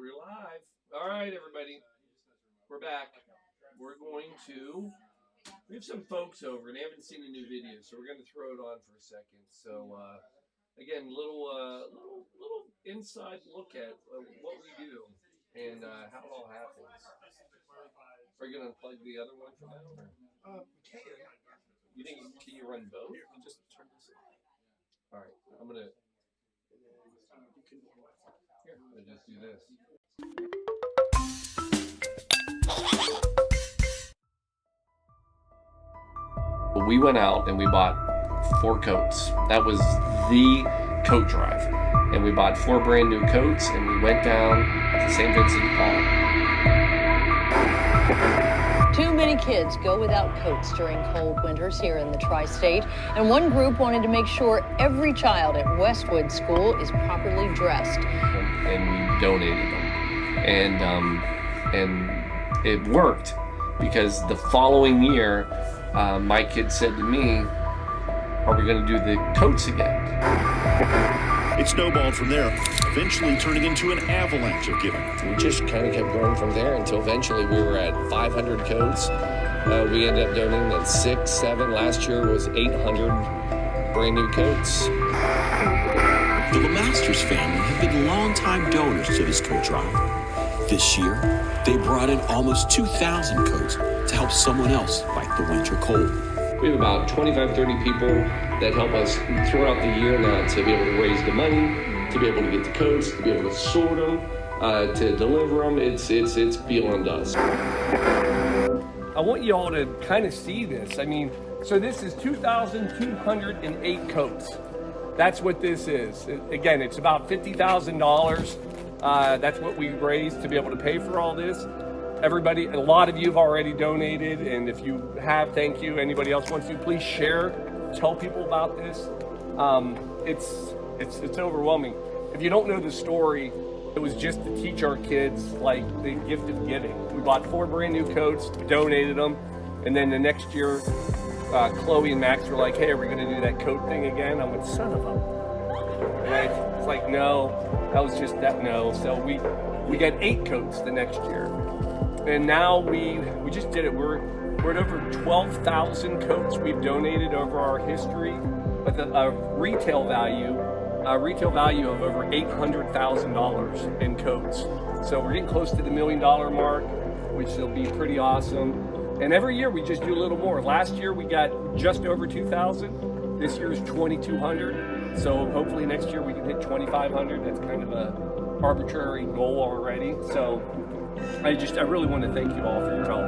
We're live. All right, everybody. We're back. We have some folks over and they haven't seen the new video, so we're going to throw it on for a second. So, again, little inside look at what we do and how it all happens. Are you going to unplug the other one for now? You think, can you run both? You just turn this on. All right, I'm going to... Here, I'll just do this. We went out and we bought 4 coats. That was the coat drive. And we bought 4 brand new coats and we went down to St. Vincent de Paul. Too many kids go without coats during cold winters here in the tri-state. And one group wanted to make sure every child at Westwood School is properly dressed. And we donated them. And it worked because the following year, my kid said to me, are we going to do the coats again? It snowballed from there, eventually turning into an avalanche of giving. We just kind of kept growing from there until eventually we were at 500 coats. We ended up donating at 6, 7. Last year was 800 brand new coats. The LeMasters family have been longtime donors to this coat drive. This year, they brought in almost 2,000 coats to help someone else fight the winter cold. We have about 25, 30 people that help us throughout the year now to be able to raise the money, to be able to get the coats, to be able to sort them, to deliver them. It's beyond us. I want you all to kind of see this. I mean, so this is 2,208 coats. That's what this is. Again, it's about $50,000. That's what we raised to be able to pay for all this. Everybody, a lot of you have already donated, and if you have, thank you. Anybody else wants to, please share, tell people about this. It's overwhelming. If you don't know the story, it was just to teach our kids like the gift of giving. We bought 4 brand new coats, donated them, and then the next year, Chloe and Max were like, "Hey, are we going to do that coat thing again?" I went, "Son of a..." And it's like, no, that was just that, no. So we got 8 coats the next year. And now we just did it. We're at over 12,000 coats we've donated over our history with a retail value of over $800,000 in coats. So we're getting close to the $1 million mark, which will be pretty awesome. And every year we just do a little more. Last year we got just over 2,000. This year is 2,200. So hopefully next year we can hit 2,500. That's kind of a arbitrary goal already. So I really want to thank you all for your help.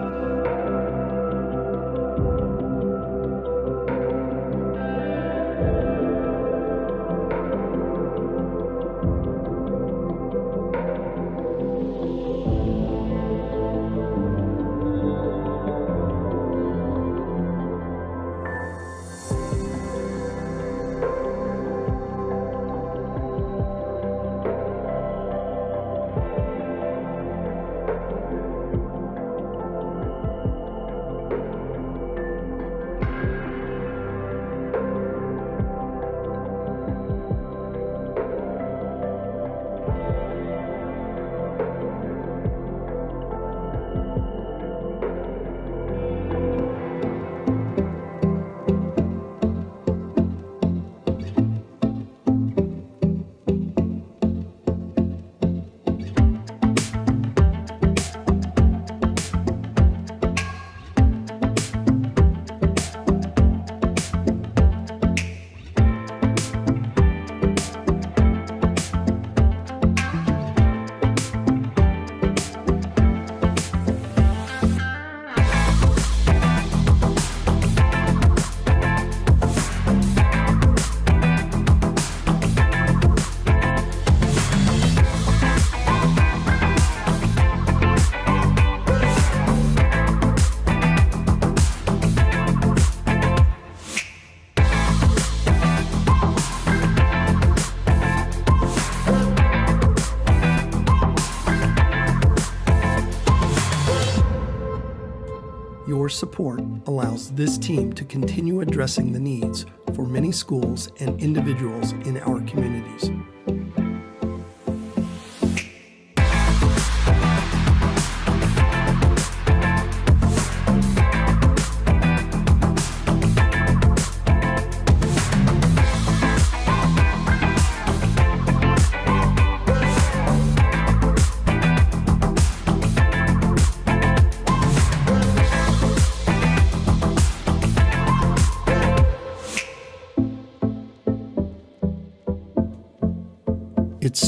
Your support allows this team to continue addressing the needs for many schools and individuals in our communities.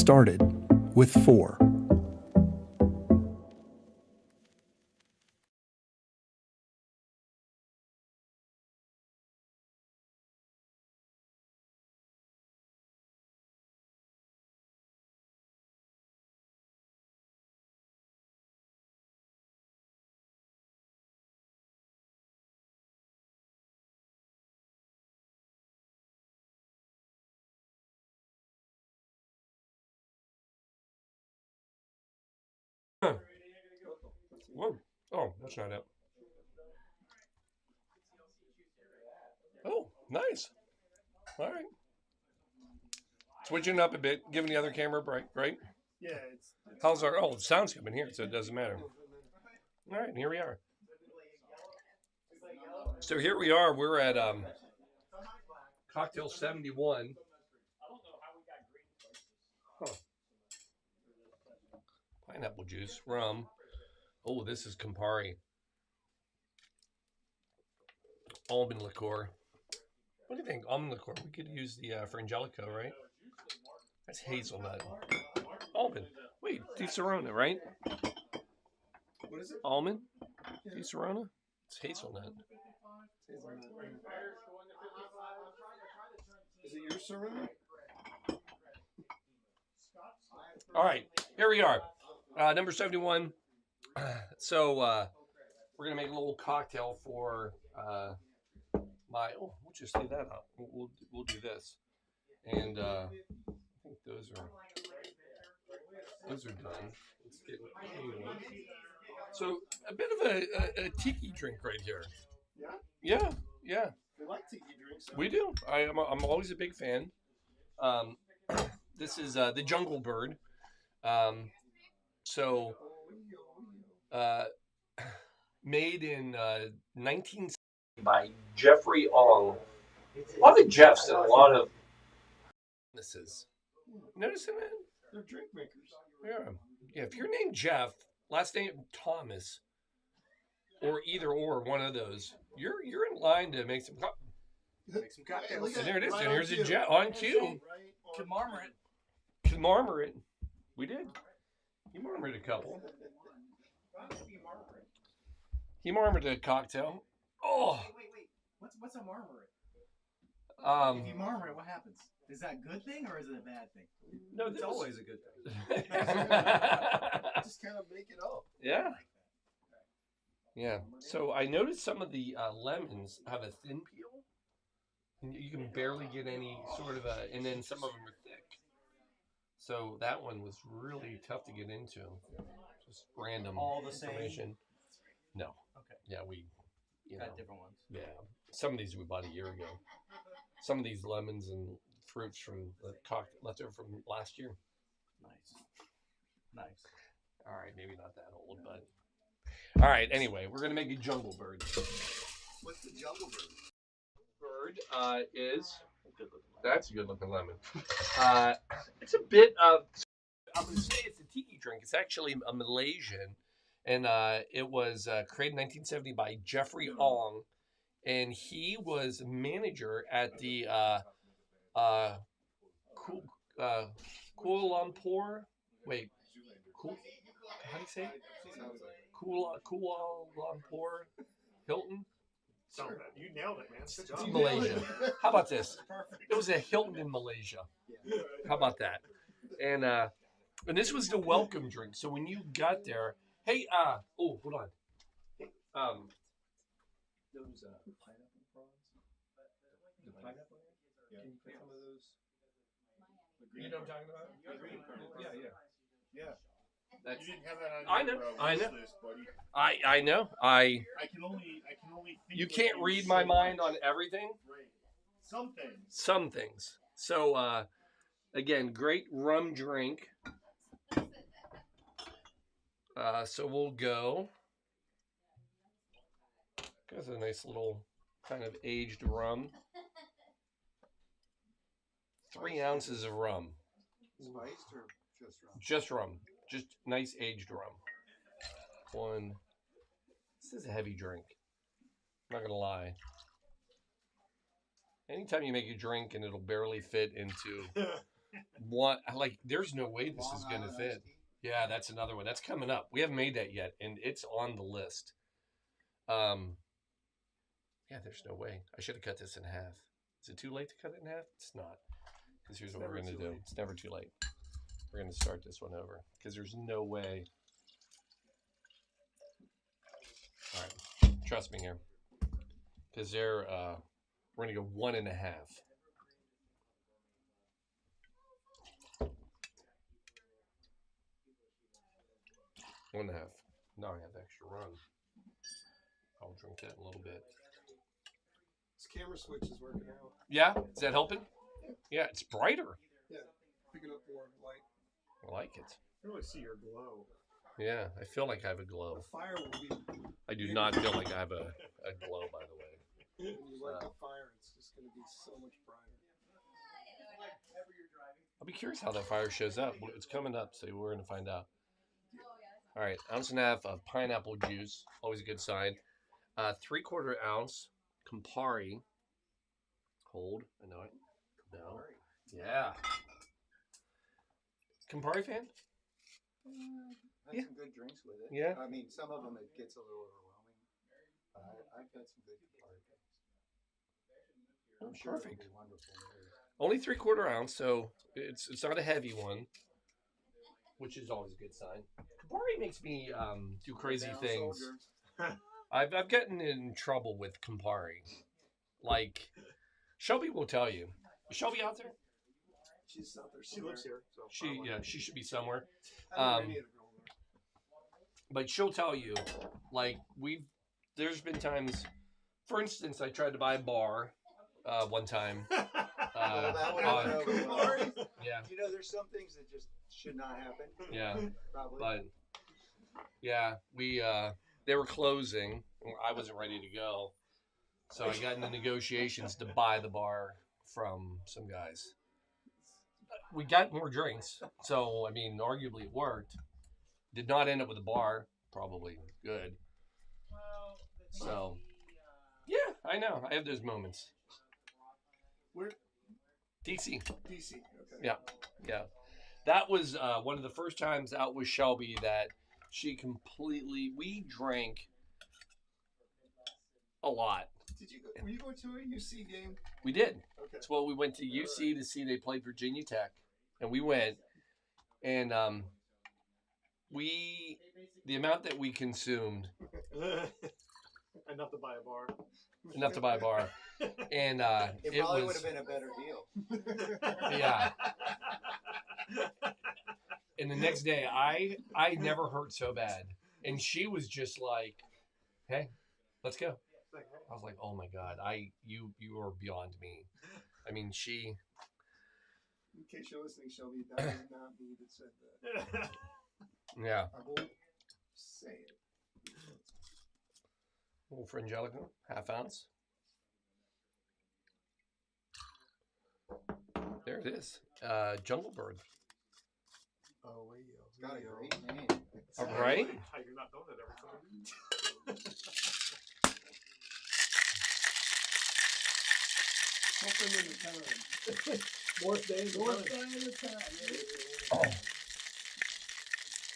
started with 4. Whoa. Oh, that's not it. Oh, nice. All right. Switching up a bit, giving the other camera a break, right? Yeah, it's How's our... Oh, the sound's coming here, so it doesn't matter. All right, here we are. So here we are. We're at Cocktail 71. Huh. Pineapple juice, rum. Oh, this is Campari. Almond liqueur. What do you think? Almond liqueur. We could use the Frangelico, right? That's hazelnut. Almond. Wait, Di Serrano, right? what is it? Almond? Di Serrano? It's hazelnut. Is it your Serrano? All right, here we are. Number 71. So we're going to make a little cocktail for my... Oh, we'll just leave that up. We'll do this. And I think those are done. Let's get one. So a bit of a tiki drink right here. Yeah? Yeah. We like tiki drinks. We do. I'm always a big fan. This is the Jungle Bird. Made in 1970 by Jeffrey Ong. A lot of Jeffs and a lot of businesses. Noticing that? They're drink makers. Yeah. If you're named Jeff, last name Thomas, or either or one of those, you're in line to make some cocktails. And there it is. Right and here's on a cue. Jeff on cue. Marmor it. We did. He marmored a couple. He marmored a cocktail. Oh. Wait. What's a marmoret? Um. If you marmor it, what happens? Is that a good thing or is it a bad thing? No, It's always a good thing. thing. Just kind of make it up. Yeah. Yeah. So I noticed some of the lemons have a thin peel. You can barely get any sort of and then some of them are thick. So that one was really tough to get into. Just random All the same? information. No. Okay. Yeah, we Got different ones. Yeah. Some of these we bought a year ago. Some of these lemons and fruits from the left over from last year. Nice. All right, maybe not that old, but all right. Anyway, we're gonna make a Jungle Bird. What's the Jungle Bird? Bird is that's a good looking lemon. It's a bit of I'm gonna say it's a tiki drink. It's actually a Malaysian, and it was created in 1970 by Jeffrey Ong, and he was manager at the Kuala Lumpur. Wait, how do you say it? Kuala Lumpur Hilton. Sure. You nailed it, man. It's Malaysia. How about this? It was a Hilton in Malaysia. How about that? And this was the welcome drink. So when you got there, hey, hold on. Those pineapple prawns. The pineapple? Yeah. Can you put some of those? You know what I'm talking about? The green prawns. Yeah. That's, You didn't have that on I your know. I know. list, buddy. I know. I can only think You of can't things read so my mind much. on everything. Right. Some things. Some things. So again, great rum drink. So we'll go. That's a nice little kind of aged rum. 3 ounces of rum. Spiced or just rum? Just rum. Just nice aged rum. One. This is a heavy drink. I'm not going to lie. Anytime you make a drink and it'll barely fit into One, like, there's no way this is Long going to Island fit. iced tea. Yeah, that's another one. That's coming up. We haven't made that yet, and it's on the list. Yeah, there's no way. I should have cut this in half. Is it too late to cut it in half? It's not. Because here's what we're going to do. It's never too late. We're going to start this one over. Because there's no way. All right. Trust me here. Because we're going to go 1.5. 1.5. Now I have extra rum. I'll drink that in a little bit. This camera switch is working out. Yeah? Is that helping? Yeah, it's brighter. Yeah, picking up more light. I like it. I really see your glow. Yeah, I feel like I have a The glow. fire will be. I do not feel like I have a glow, by the way. When you light the fire, it's just going to be so much brighter. I'll be curious how that fire shows up. It's coming up, so we're going to find out. All right, 1.5 ounce of pineapple juice, always a good sign. 3/4 ounce Campari. Hold, I know it. No. Yeah. Campari fan? Had Yeah. some good drinks with it. Yeah. I mean, some of them it gets a little overwhelming. But I've had some good Campari drinks. I'm sure it'll Perfect. be wonderful. Only 3/4 ounce, so it's not a heavy one, which is always a good sign. Campari makes me do crazy Down, things. soldier. I've gotten in trouble with Campari. Like, Shelby will tell you. Is Shelby out there? She's out there. She lives here. So She should be somewhere. I don't know any of the girls there. But she'll tell you, like, there's been times, for instance, I tried to buy a bar one time. Well, that would on- have been over. yeah, You know, there's some things that just should not happen. yeah. Probably. But yeah, they were closing. I wasn't ready to go, so I got into negotiations to buy the bar from some guys. We got more drinks, so I mean, arguably it worked. Did not end up with a bar. Probably good. So yeah, I know. I have those moments. Where? DC. DC. Okay. Yeah, yeah. That was one of the first times out with Shelby that she completely. We drank a lot. Did you go? Were you going to a UC game? We did. Okay. That's what we went to UC to see. They played Virginia Tech, and we went, and the amount that we consumed Enough to buy a bar. enough to buy a bar, and it it probably would was have been a better deal. yeah. And the next day, I never hurt so bad, and she was just like, "Hey, let's go." I was like, "Oh my God, you are beyond me." I mean, she. In case you're listening, Shelby, that was not me that said that. Yeah. I won't say it. A little Frangelico, 1/2 ounce. There it is. Jungle Bird. Oh, wait, It's got a great name. All right. You're not doing that every time. Something in the time. More day in the time.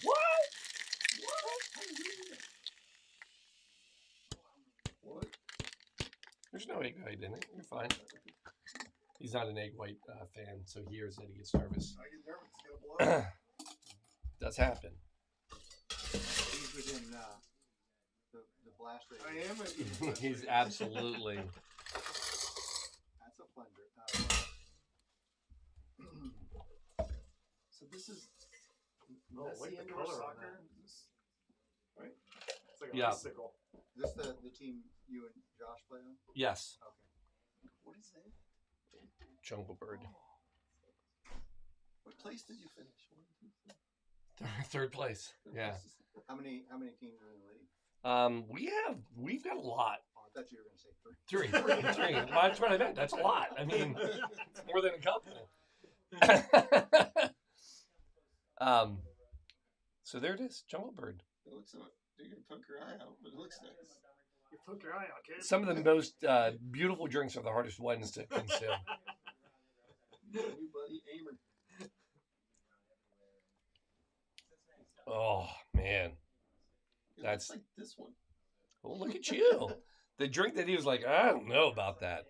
What? What? There's no egg white in it. You're fine. He's not an egg white fan, so he hears that he gets nervous. I get nervous. It's gonna blow up. Does happen. He's within the blast radius. I am. He's absolutely. That's a plunger. So this is. Oh, Messi like the indoor color on soccer. that. Is this- Right? It's like a Yeah. bicycle. Is this the team you and Josh play on? Yes. Okay. What is that? Jungle Bird. What place did you finish? 1, 2, 3. Third place. Yeah. How many teams are in the league? We've got a lot. Oh, I thought you were going to say 3. Three. Well, that's what I meant. That's a lot. I mean, it's more than a couple. So there it is, Jungle Bird. It looks like you're gonna poke your eye out, but it looks nice. You poke your eye out, kid. Some of the most beautiful drinks are the hardest ones to consume. You, buddy, Aimer. Oh man, It That's- looks like this one. well, look at you. The drink that he was like, I don't know about that.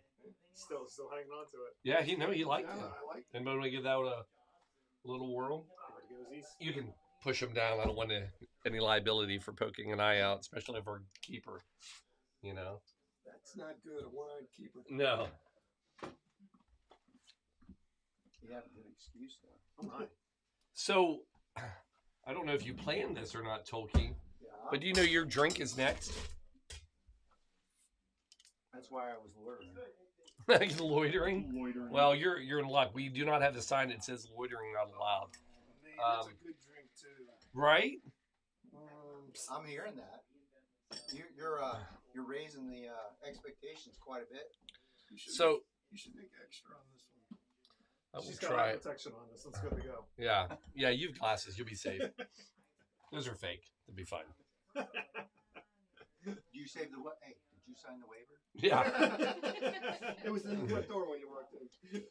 Still hanging on to it. Yeah, he liked Yeah, it. I like Anybody want to give that a little whirl? Give it a goesies. You can push him down. I don't want any liability for poking an eye out, especially if we're a keeper. You know? That's not good. A one-eyed keeper. No. You have a good excuse though. Oh my. So, I don't know if you planned this or not, Tolkien, Yeah, but do you know your drink is next? that's why I was learning. Loitering? Loitering. Well, you're in luck. We do not have the sign that says loitering not allowed. Man, that's a Um, good drink too. Right? I'm hearing that. You're raising the expectations quite a bit. You should, So, you should make extra on this one. I will She's got try eye it. protection on this. It's good to go. Yeah. Yeah, you have glasses. You'll be safe. Those are fake. They'll be fine. Do you save the what? Hey, did you sign the waiver? Yeah. It was in the front door when you walked in.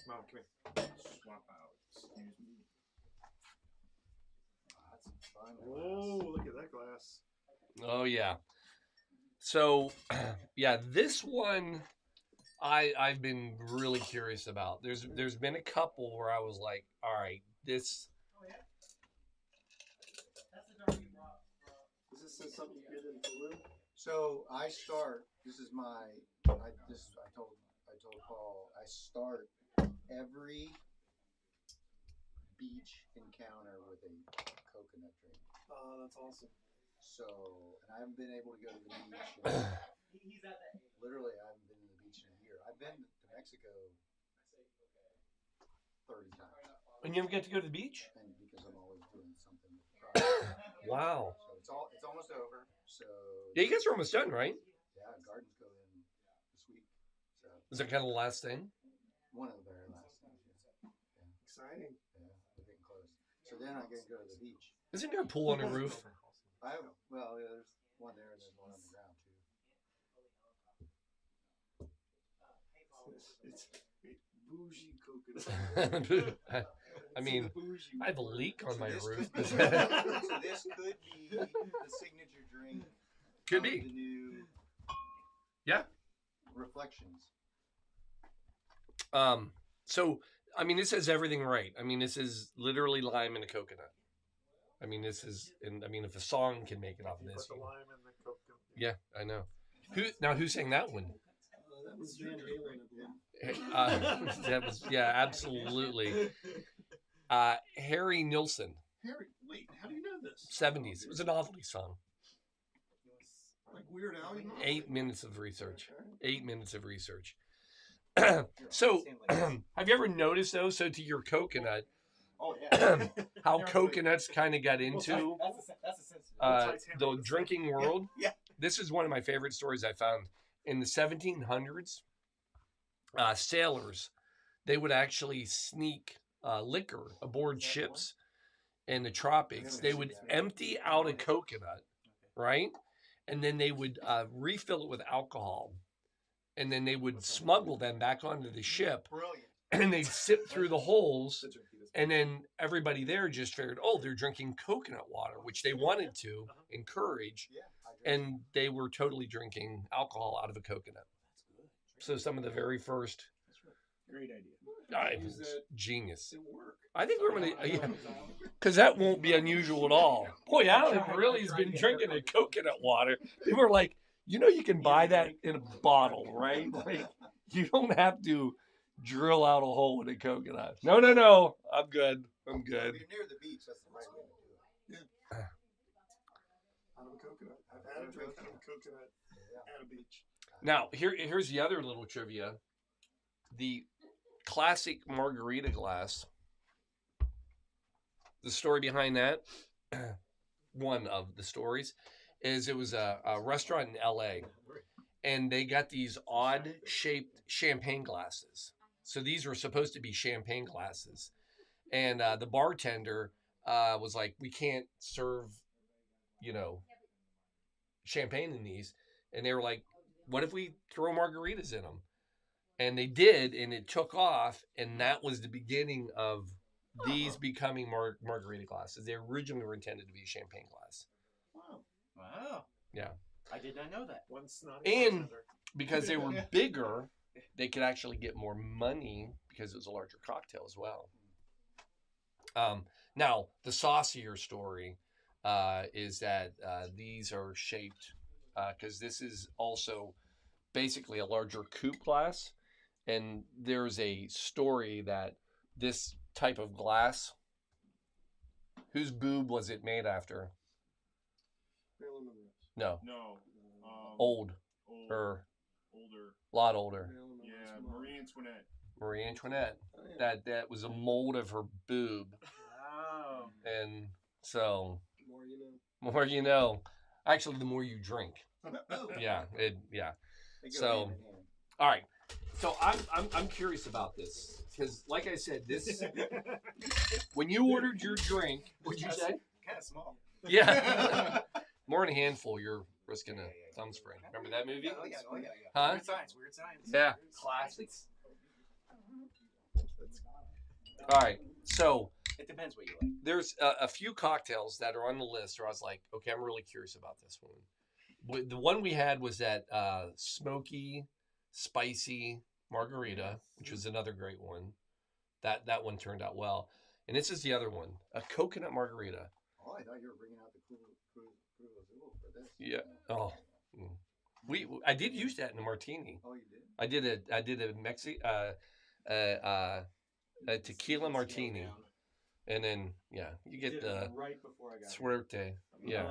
Mom, come here. Swap out. Excuse me. That's some fun. Oh, look at that glass. Oh yeah. So, yeah, this one I've been really curious about. There's been a couple where I was like, all right, this. Is this something you get in Peru? So I start. This is my. I told Paul. I start every beach encounter with a coconut drink. Oh, that's awesome. So, and I haven't been able to go to the beach. Literally, I haven't been to the beach in a year. I've been to Mexico 30 times, And you ever get to go to the beach? and because I'm always doing something with the project. Wow. So it's almost over. So Yeah, you guys are almost done, right? yeah, gardens go in this week. So Is that kind of the last thing? one of the very last things. Yeah, Exciting. yeah, we're getting close. So then I get to go to the beach. Isn't there a pool on the roof? Well, yeah, there's one there and there's one on the ground too. It's bougie coconut. I mean, Bougie. I have a leak on my This roof. could be, so this could be the signature drink. Could of be. the new Yeah. Reflections. So I mean, this has everything right. I mean, this is literally lime and a coconut. I mean, this is, and I mean, if a song can make it off of You this, put the lime in the coconut. yeah, I know. Who sang that one? That was Van Halen, I believe. That was, yeah, absolutely. Harry Nilsson, Harry, wait, how do you know this? 70s. It was a novelty song. Like Weird Al? You know? 8 minutes of research. 8 minutes of research. So, have you ever noticed though? So, to your coconut, Oh yeah. how coconuts kind of got into That's the drinking world? Yeah. This is one of my favorite stories I found. In the 1700s, sailors, they would actually sneak liquor aboard ships in the tropics. They would empty out a coconut, right? And then they would refill it with alcohol. And then they would smuggle them back onto the ship. Brilliant. And they'd sip through the holes. And then everybody there just figured, oh, they're drinking coconut water, which they wanted to encourage. Yeah. And they were totally drinking alcohol out of a coconut. So some of the very first, Great idea. it was genius. It worked. I think we're going to, because that won't be unusual at all. Boy, Alan really has been drinking a coconut water. People are like, you can buy that in a bottle, right? Like, you don't have to drill out a hole in a coconut. No. I'm good. If you're near the beach, that's the right way to do it. Out of a coconut. I've had a drink out of a coconut at a beach. Now, here's the other little trivia. The classic margarita glass, the story behind that, one of the stories, is it was a restaurant in L.A., and they got these odd-shaped champagne glasses. So these were supposed to be champagne glasses. And the bartender was like, we can't serve, champagne in these. And they were like, what if we throw margaritas in them? And they did, and it took off, and that was the beginning of these becoming margarita glasses. They originally were intended to be a champagne glass. Wow. Wow. Yeah. I did not know that. One snotty And bartender. because they were bigger, they could actually get more money because it was a larger cocktail as well. Now, the saucier story is that these are shaped because this is also basically a larger coupe glass. And there's a story that this type of glass, whose boob was it made after? Marilyn Monroe. No, No. old, Old. or Older. a lot older. Marilyn Monroe's Yeah, mom. Marie Antoinette. Marie Antoinette. Oh, yeah. That was a mold of her boob, Wow. and so The more you know. more you know. Actually, the more you drink. Yeah, They go So, hand in hand. all right. So I'm curious about this because, like I said, this when you ordered your drink, what'd you say? Kind of small. Yeah, more than a handful. You're risking a thumb sprain. Remember that movie? Oh yeah. Huh? Weird Science. Weird Science. Yeah, classics. All right, so It depends what you like. there's a few cocktails that are on the list where I was like, okay, I'm really curious about this one. The one we had was that smoky, spicy margarita, which was another great one. That one turned out well. And this is the other one, a coconut margarita. Oh, I thought you were bringing out the Cruz Azul for this. Yeah. Oh. I did use that in a martini. Oh, you did? I did a tequila martini. And then, yeah, you get the right before I got suerte. Yeah. I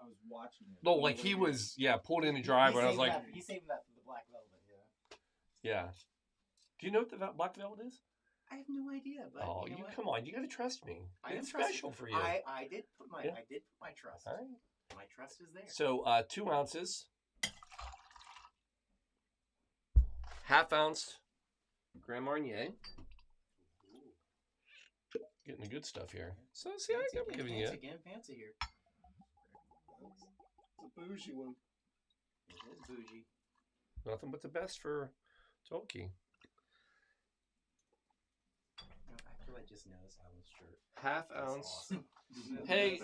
was watching it. No, like he was, pulled in the driveway. And I was like, he's saving that for the Black Velvet. yeah. Do you know what the Black Velvet is? I have no idea, but Oh, you know what? come on. You got to trust me. I am It's trusting- special for you. I did put my Yeah. trust. All right. My trust is there. So 2 ounces, half ounce Grand Marnier. Getting the good stuff here. So see, I'm giving you. Fancy here. It's a bougie one. It is bougie. Nothing but the best for Tolkien. I feel like just noticed Alan's shirt. Half That's ounce. awesome. Hey. Is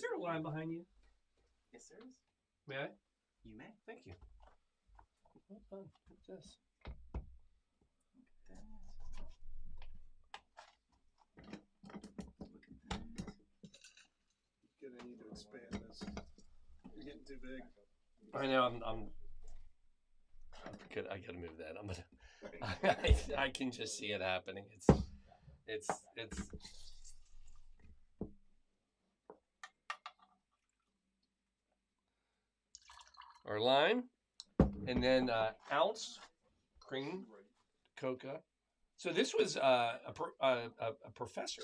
there a line behind you? Yes, there is. May I? You may. Thank you. Well done. What's this? Gonna need to expand this. You're getting too big. I know. I gotta move that. I'm gonna. I can just see it happening. It's. Our lime, and then ounce cream, coca. So this was a professor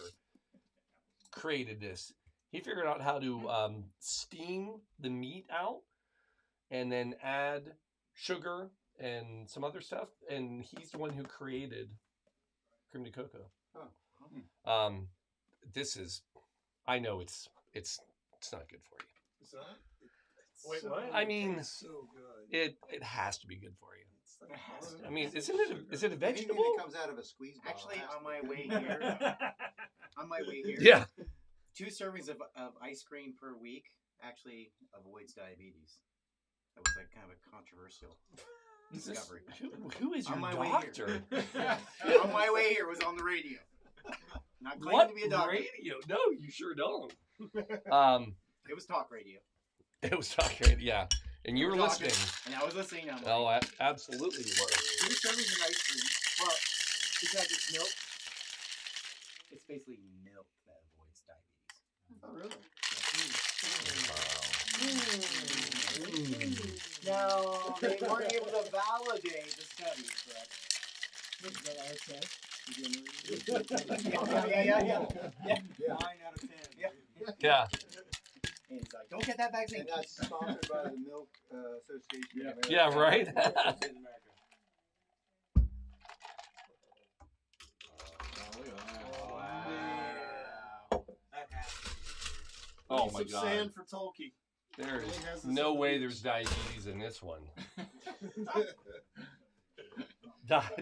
created this. He figured out how to steam the meat out and then add sugar and some other stuff. And he's the one who created cream de cocoa. Oh. This is, I know it's not good for you. Is that? Wait, so, what? I mean, it's so good. It has to be good for you. It's like has to. I mean, is it a Anything vegetable? that comes out of a squeeze bottle. Actually, has on to my be way good. here, Yeah. 2 servings of ice cream per week actually avoids diabetes. That was like kind of a controversial discovery. Who is your On my way here. doctor? On my way here was on the radio. Not claiming What to be a doctor. radio? No, you sure don't. It was talk radio. It was talking, yeah. And you were Talking, listening. And I was listening. I'm like, Oh, absolutely you were. 2 servings of ice cream. Well, because it's milk. It's basically milk that avoids diabetes. Oh, really? No, they weren't able to validate the study, but. Is that our test? Yeah. 9 out of 10. Yeah. And he's like, don't get that vaccine. And that's sponsored by the Milk Association of America. Yeah, right? Oh my Some God. sand for Tolkien. There He is has this no on the way beach. there's diabetes in this one.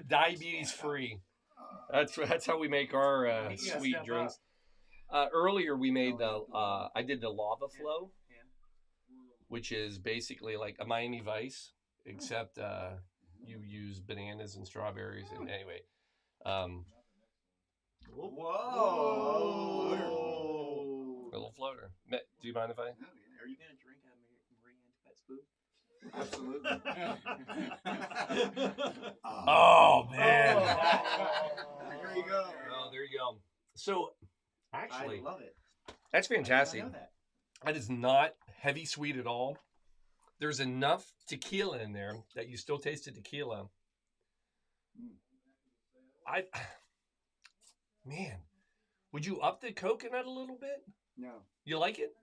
Diabetes free. That's how we make our sweet step drinks. Earlier we made I did the lava flow, which is basically like a Miami Vice, except you use bananas and strawberries. And anyway, Whoa! a little floater. Do you mind if I? Are you gonna drink out of Marie Antoinette's booth? Absolutely. Oh man! There you go. Oh, there you go. So, actually, I love it. that's I fantastic. know that. That is not heavy sweet at all. There's enough tequila in there that you still taste the tequila. Man, would you up the coconut a little bit? No. You like it?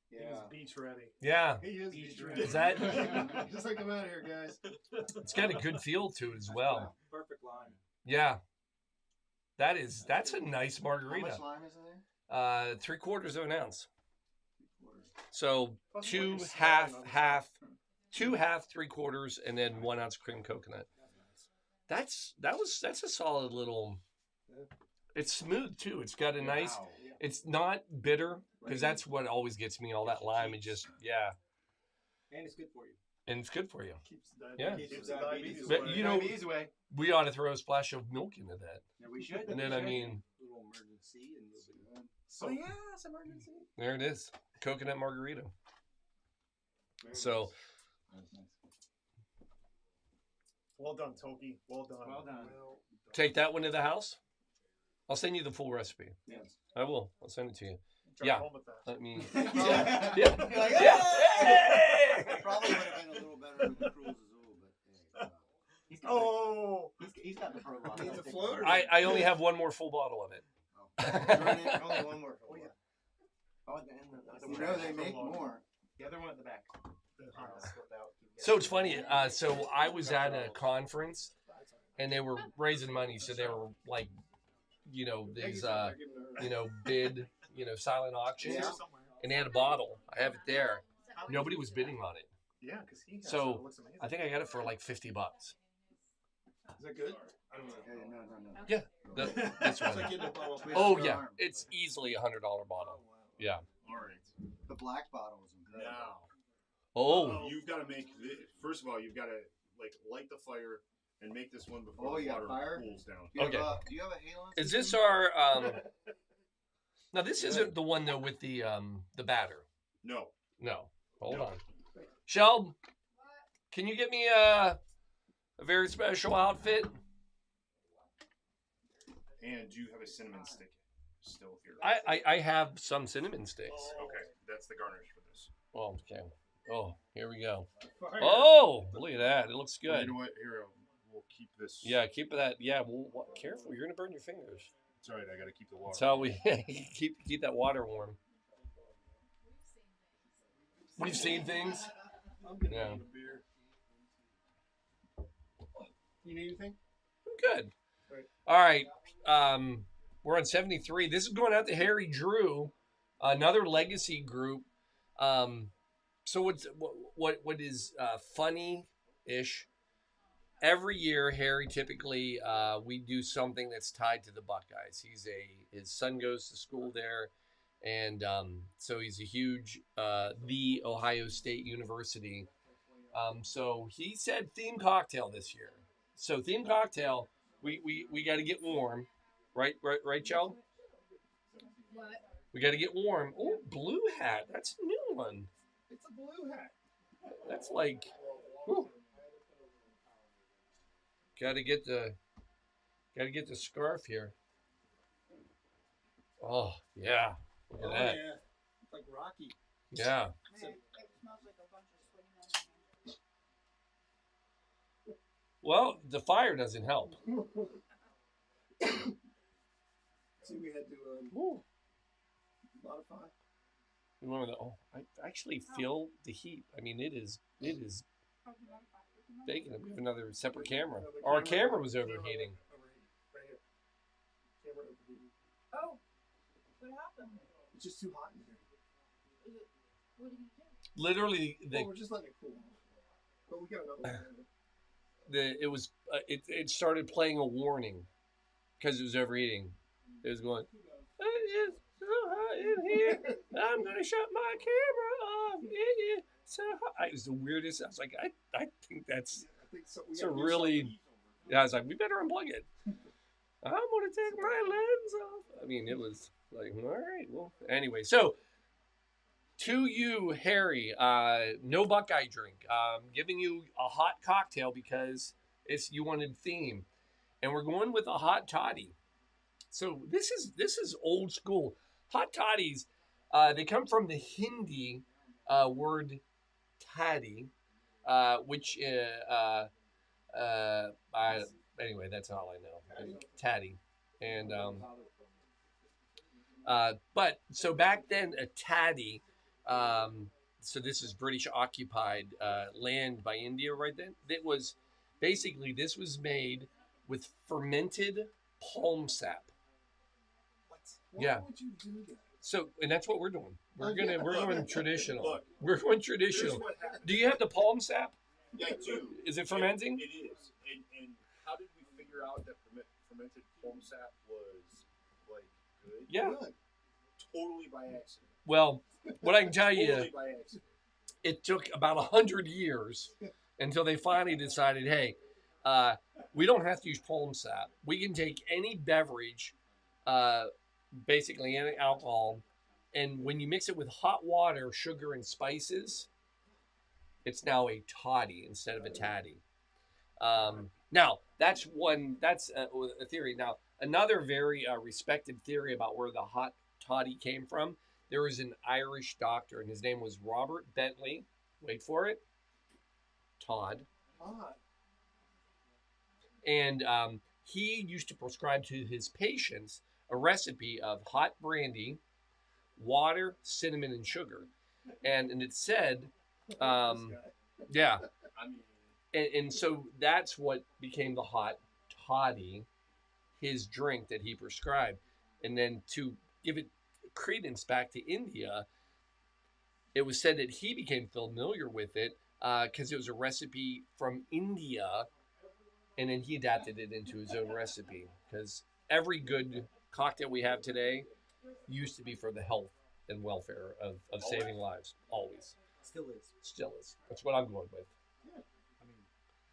He's Yeah. beach ready. Yeah. He is beach ready. Is that? Just like, come out here, guys. It's got a good feel to it as well. Perfect lime. Yeah. That's a nice margarita. How much lime is in there? 3/4 of an ounce. So Plus two what you're half, smelling on half, 2 half, 3/4, and then 1 ounce cream coconut. That's a solid little. It's smooth too. It's got a nice. Wow. It's not bitter because that's what always gets me. All that lime and just And it's good for you. and it's good for you. Keeps the Yeah. Keeps the diabetes But away. you know, Diabetes away. we ought to throw a splash of milk into that. Yeah, we should. And then I mean, little emergency and you'll be good. So, yes, emergency. there it is, coconut margarita. So well done, Toki. Well done. Well done. take that one to the house. I'll send you the full recipe. Yes. I will. I'll send it to you. Drive Yeah. home with that. I mean, Yeah. yeah. Like, Yeah. Probably would have been a little better with the Cruels Azul, but He's got Oh, he's got the pro lock. Needs a floater. I only have one more full bottle of it. Only one more. Oh, yeah. Oh, and the you know they make more. The other one at the back. So it's funny. So I was at a conference, and they were raising money. So they were like, these, bid, silent auctions, Yeah. and they had a bottle. I have it there. Nobody was bidding on it. Yeah, because he has So, it. It looks amazing. I think I got it for like $50. Is that good? I don't know. No. Yeah, this It's one. like getting a bottle of Oh Your yeah, arm. it's easily $100 bottle. Yeah. All right. The black bottle is incredible. Now, Oh, you've got to make. First of all, you've got to light the fire and make this one before Oh, the you got water fire? cools down. Do you Okay. do you have a Halon? is this system? our? Now this isn't the one though with the batter. No. No, hold on. Shelb, can you get me a very special outfit? And do you have a cinnamon stick still here? I have some cinnamon sticks. Okay, that's the garnish for this. Oh, okay. Oh, here we go. Oh, look at that. It looks Well, good. you know what? Here, we'll keep this. Yeah, keep that. Yeah, well, careful. You're gonna burn your fingers. It's all right. I got to keep the water. That's how we keep that water warm. We've seen things. I'm gonna Yeah. need a beer. You need anything? Good. All right. We're on 73. This is going out to Harry Drew, another legacy group. So what is funny-ish? Every year, Harry typically we do something that's tied to the Buckeyes. His son goes to school there, and so he's a huge the Ohio State University. So he said theme cocktail this year. So theme cocktail, we got to get warm, right, Joe? What? We got to get warm. Oh, blue hat. That's a new one. It's a blue hat. That's like, whew. Got to get the scarf here. Oh yeah, look at that. Yeah. It's like Rocky. Yeah. It smells like a bunch of sweaty men. Well, the fire doesn't help. See, we had to modify. I actually feel the heat. I mean, it is baking. We have another separate camera. Our camera was overheating. Right here. Camera overheating. Oh, what happened? It's just too hot in here. What did you do? Literally, Well, we're just letting it cool. But we got another one. it started playing a warning because it was overeating. It was going, it's so hot in here. I'm going to shut my camera off. It's so hot. It was the weirdest. I was like, I think that's I think so. We it's a gotta do really, yeah, I was like, we better unplug it. I'm going to take my lens off. I mean, it was like, all right, well, anyway. So, to you, Harry, no Buckeye drink. Giving you a hot cocktail because you wanted theme. And we're going with a hot toddy. So this is old school. Hot toddies, they come from the Hindi word taddy, which anyway, that's all I know. Taddy, and but so back then a taddy. So this is British occupied land by India right then. It was basically this was made with fermented palm sap. Why Yeah. would you do that? So, and that's what we're doing. We're going traditional. Look, We're going traditional. Here's what happened. Do you have the palm sap? Yeah, I do. Is it fermenting? It is. And how did we figure out that fermented palm sap was like good? Yeah. Good. Totally by accident. Well, what I can tell Totally you, by accident. it took about 100 years until they finally decided, hey, we don't have to use palm sap. We can take any beverage, basically any alcohol, and when you mix it with hot water, sugar, and spices, it's now a toddy instead of a taddy. Now, that's a theory. Now, another very respected theory about where the hot toddy came from, there was an Irish doctor, and his name was Robert Bentley. Wait for it. Todd. Hot. And he used to prescribe to his patients a recipe of hot brandy, water, cinnamon, and sugar. And it said, yeah. I mean, And so that's what became the hot toddy, his drink that he prescribed. And then to give it credence back to India, it was said that he became familiar with it because it was a recipe from India, and then he adapted it into his own recipe. Because every good cocktail we have today used to be for the health and welfare of saving lives, always. Still is. Still is. That's what I'm going with. I mean,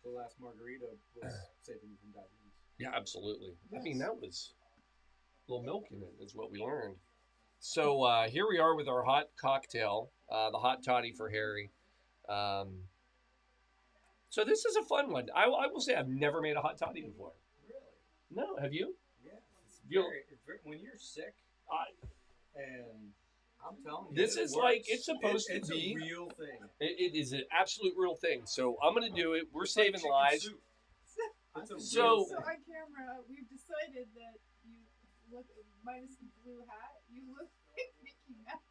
the last margarita was saving you from diabetes. Yeah, absolutely. Yes. I mean, that was a little milk in it, is what we learned. So here we are with our hot cocktail, the hot toddy for Harry. So this is a fun one. I will say I've never made a hot toddy before. Really? No, have you? Yeah. It's You'll- very, when you're sick, and I'm telling you, This it is like, works. it's supposed to It's be. a real thing. It is an absolute real thing. So I'm going to do it. We're It's like saving chicken lives. soup. It's a So- real So thing. on camera, we've decided that you look, minus the blue hat, you look like Mickey Mouse.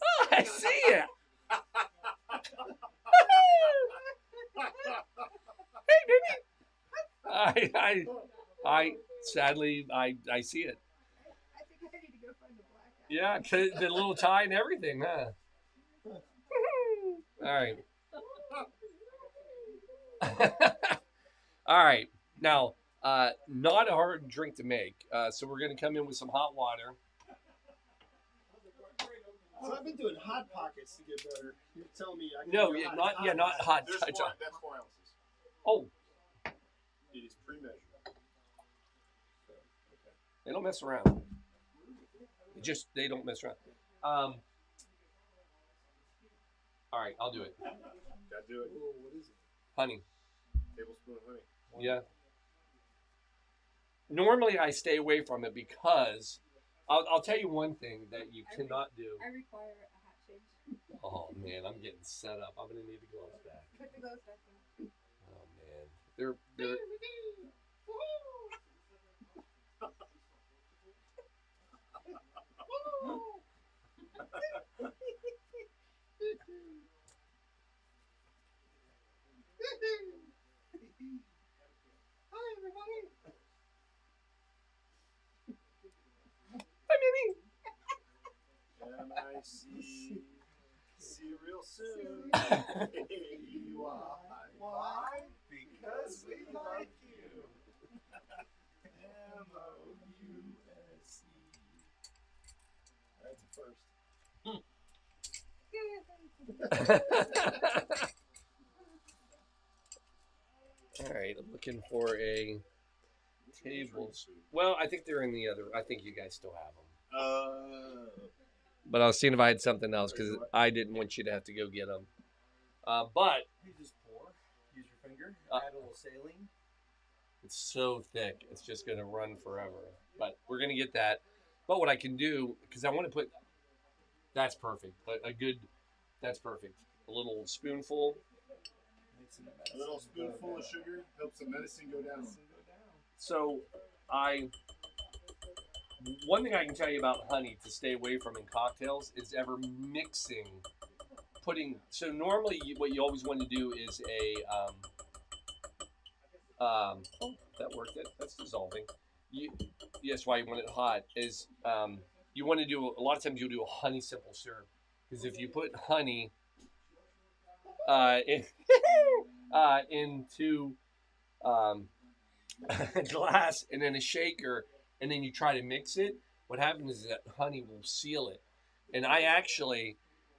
Oh, I see it. Hey, baby. I sadly, I see it. I think I need to go find a black hat. Yeah, 'cause the little tie and everything, huh? All right. All right. Now, not a hard drink to make. So we're going to come in with some hot water. So I've been doing hot pockets to get better. You're telling me I can No, do yeah, hot not hot. there's That's 4 ounces. Oh, It is pre-measured. they don't mess around. They don't mess around. All right, I'll do it. Gotta do it. Whoa, what is it? Honey. Tablespoon of honey. Yeah. Normally I stay away from it because I'll tell you one thing that you cannot do. I require a hat change. Oh man, I'm getting set up. I'm gonna need the gloves back. Put the gloves back on. Oh man, they're Hi, everybody. Hi, Mimi. And I see you real soon. Why? Because we like you. All right, I'm looking for a tables. Well, I think they're in the other. I think you guys still have them. But I was seeing if I had something else because I didn't want you to have to go get them. But You just pour. Use your finger. Add a little saline. it's so thick, it's just going to run forever. But we're going to get that. But what I can do, because I want to put, that's perfect. A good, that's perfect. A little spoonful. A little spoonful of sugar helps the medicine go down. So one thing I can tell you about honey to stay away from in cocktails is ever mixing, so normally what you always want to do is oh, that worked, that's dissolving. Yes, why you want it hot is you want to do, a lot of times you'll do a honey simple syrup, because if you put honey into a glass and then a shaker, and then you try to mix it, what happens is that honey will seal it. And I actually,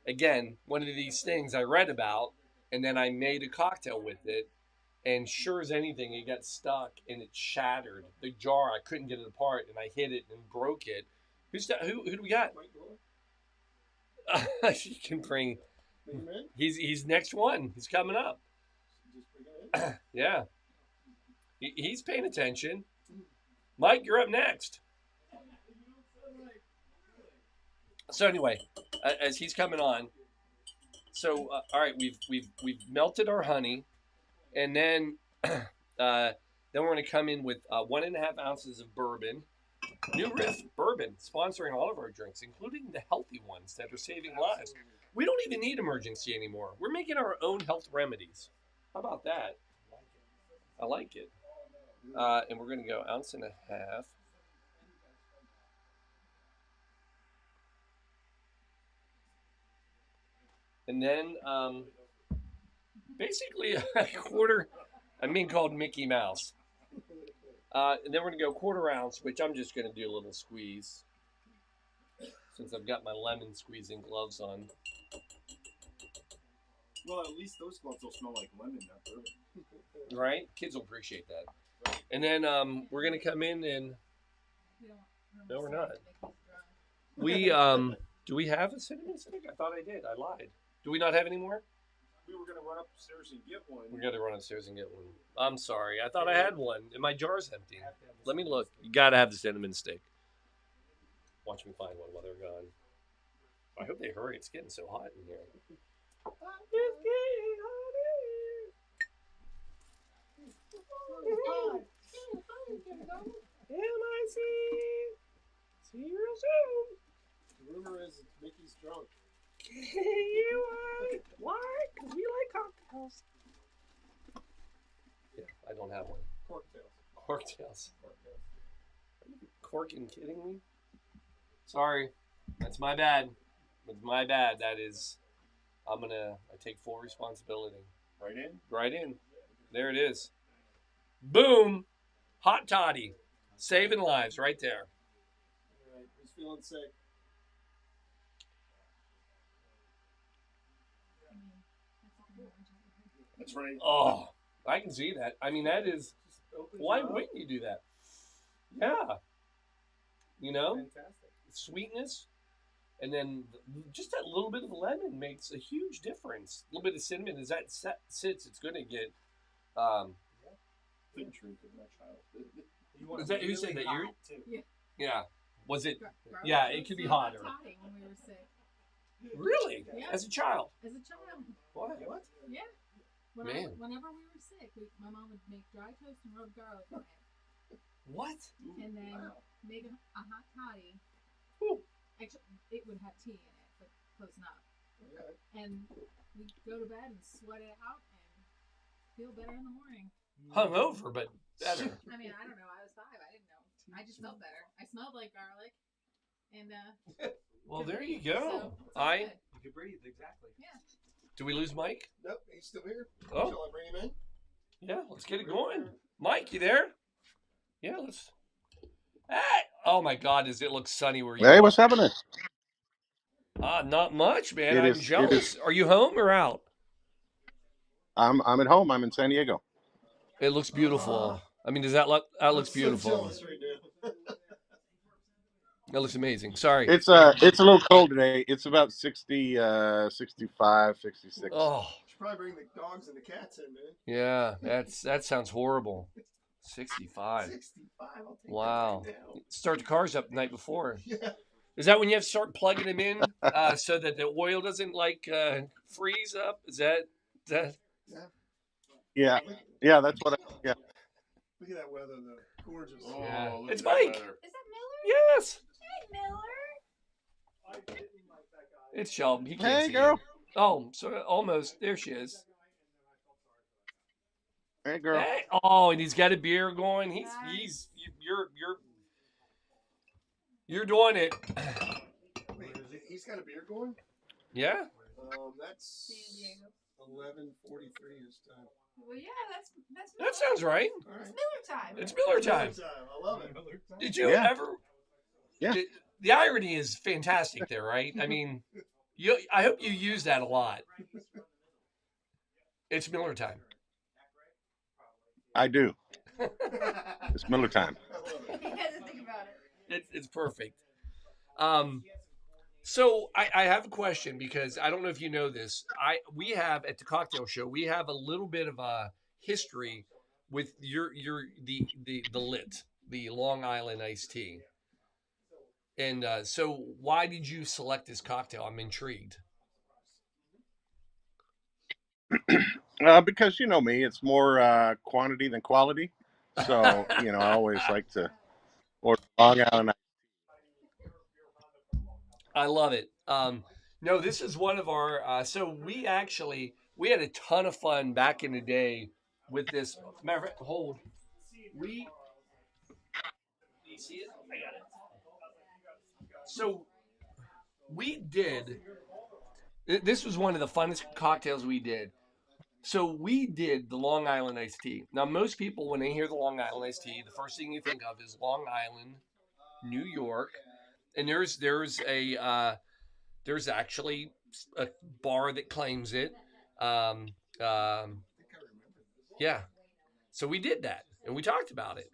again, one of these things I read about, and then I made a cocktail with it, and sure as anything, it got stuck and it shattered. The jar, I couldn't get it apart, and I hit it and broke it. Who do we got? You can bring. He's next one. He's coming up. Yeah. He's paying attention. Mike, you're up next. So anyway, as he's coming on, so all right, we've melted our honey, and then we're going to come in with 1.5 ounces of bourbon. New Riff Bourbon, sponsoring all of our drinks, including the healthy ones that are saving lives. We don't even need emergency anymore. We're making our own health remedies. How about that? I like it. And we're going to go 1.5 ounces. And then basically a quarter, called Mickey Mouse. And then we're going to go 1/4 ounce, which I'm just going to do a little squeeze, since I've got my lemon squeezing gloves on. Well, at least those gloves will smell like lemon, not bourbon. Right? Kids will appreciate that. And then we're going to come in and... No, we're not. Do we have a cinnamon stick? I thought I did. I lied. Do we not have any more? We were going to run upstairs and get one. We got to run upstairs and get one. I'm sorry. I thought I had one. And my jar's empty. Let me look. You got to have the cinnamon stick. Watch me find one while they're gone. I hope they hurry. It's getting so hot in here. It's getting hot in here. M-I-C. See you real soon. The rumor is Mickey's drunk. Why? Because we like cocktails. Yeah, I don't have one. Corktails. Are you corking kidding me? Sorry. That's my bad. It's my bad. That is, I take full responsibility. Right in. There it is. Boom. Hot toddy. Saving lives right there. All right. Who's feeling sick? That's right. Oh, I can see that. That is, why wouldn't you do that? Yeah. Fantastic. Sweetness, and then just that little bit of lemon makes a huge difference. A little bit of cinnamon, as that sits, it's going to get... Good drink of my childhood. Is that who said that? You? Yeah. Yeah. Was it? Garlic Yeah, it was could be so hotter. toddy when we were sick. Really? Yeah. As a child? As a child. What? Yeah. Man. Whenever we were sick, my mom would make dry toast and rub garlic on it. What? And then make a hot toddy. Ooh. Actually, it would have tea in it, but close enough. Okay. And we'd go to bed and sweat it out and feel better in the morning. Hungover, but better. I don't know. I was 5. I didn't know. I just felt better. I smelled like garlic. And, Well, there you go. So good. You can breathe, exactly. Yeah. Do we lose Mike? Nope, he's still here. Oh. Shall I bring him in? Yeah, let's get it going. Mike, you there? Yeah, let's... Hey! Oh my God, does it look sunny where you Hey, are? what's happening? Not much, man. It I'm is. It is. jealous. Are you home or out? I'm at home. I'm in San Diego. It looks beautiful. I mean, does that look? That looks I'm so beautiful. jealous right now. That looks amazing. Sorry. It's a little cold today. It's about 60, 65, 66. Oh, Should probably bring the dogs and the cats in, man. yeah. That sounds horrible. 65. 65. I'll take Wow. that right now. Start the cars up the night before. Yeah. Is that when you have to start plugging them in so that the oil doesn't freeze up? Is that? Yeah, yeah. That's what. Yeah. Look at that weather, though. Gorgeous. Yeah. look It's at that Mike. weather. Is that Miller? Yes. Hey, Miller. It's Shelby. He can't Hey, see girl. you. Oh, so almost. There she is. Hey, girl. Hey. Oh, and he's got a beer going. You're doing it. Wait, he's got a beer going? Yeah. That's San Diego. 11:43 his time. Well, yeah, that's Miller. That sounds right. All right. It's Miller time. It's Miller time. I love it. Did you Yeah. ever? Yeah. The irony is fantastic there, right? I mean, I hope you use that a lot. It's Miller time. I do. It's Miller time. He had to think about it. It's perfect. So I have a question because I don't know if you know this. We have at the cocktail show we have a little bit of a history with the lit, the Long Island iced tea. And so why did you select this cocktail? I'm intrigued. Because you know me, it's more quantity than quality. So I always like to order Long Island. I love it. No, this is one of our. So we had a ton of fun back in the day with this. Matter of fact, hold. Do you see it? I got it. So we did. This was one of the funnest cocktails we did. So we did the Long Island iced tea. Now, most people, when they hear the Long Island iced tea, the first thing you think of is Long Island, New York, and there's actually a bar that claims it. Yeah. So we did that, and we talked about it,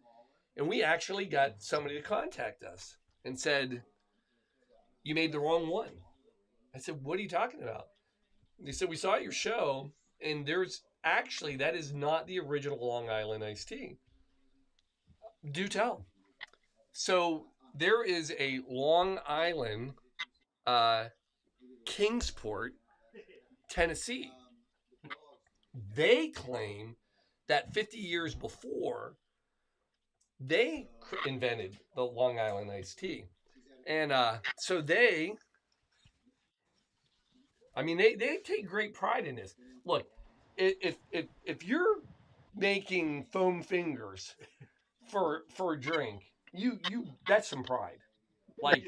and we actually got somebody to contact us and said, "You made the wrong one." I said, "What are you talking about?" They said, "We saw your show, and that is not the original Long Island iced tea." Do tell. So there is a Long Island, Kingsport, Tennessee. They claim that 50 years before, they invented the Long Island iced tea. And so they take great pride in this. Look, if you're making foam fingers for a drink, you that's some pride. Like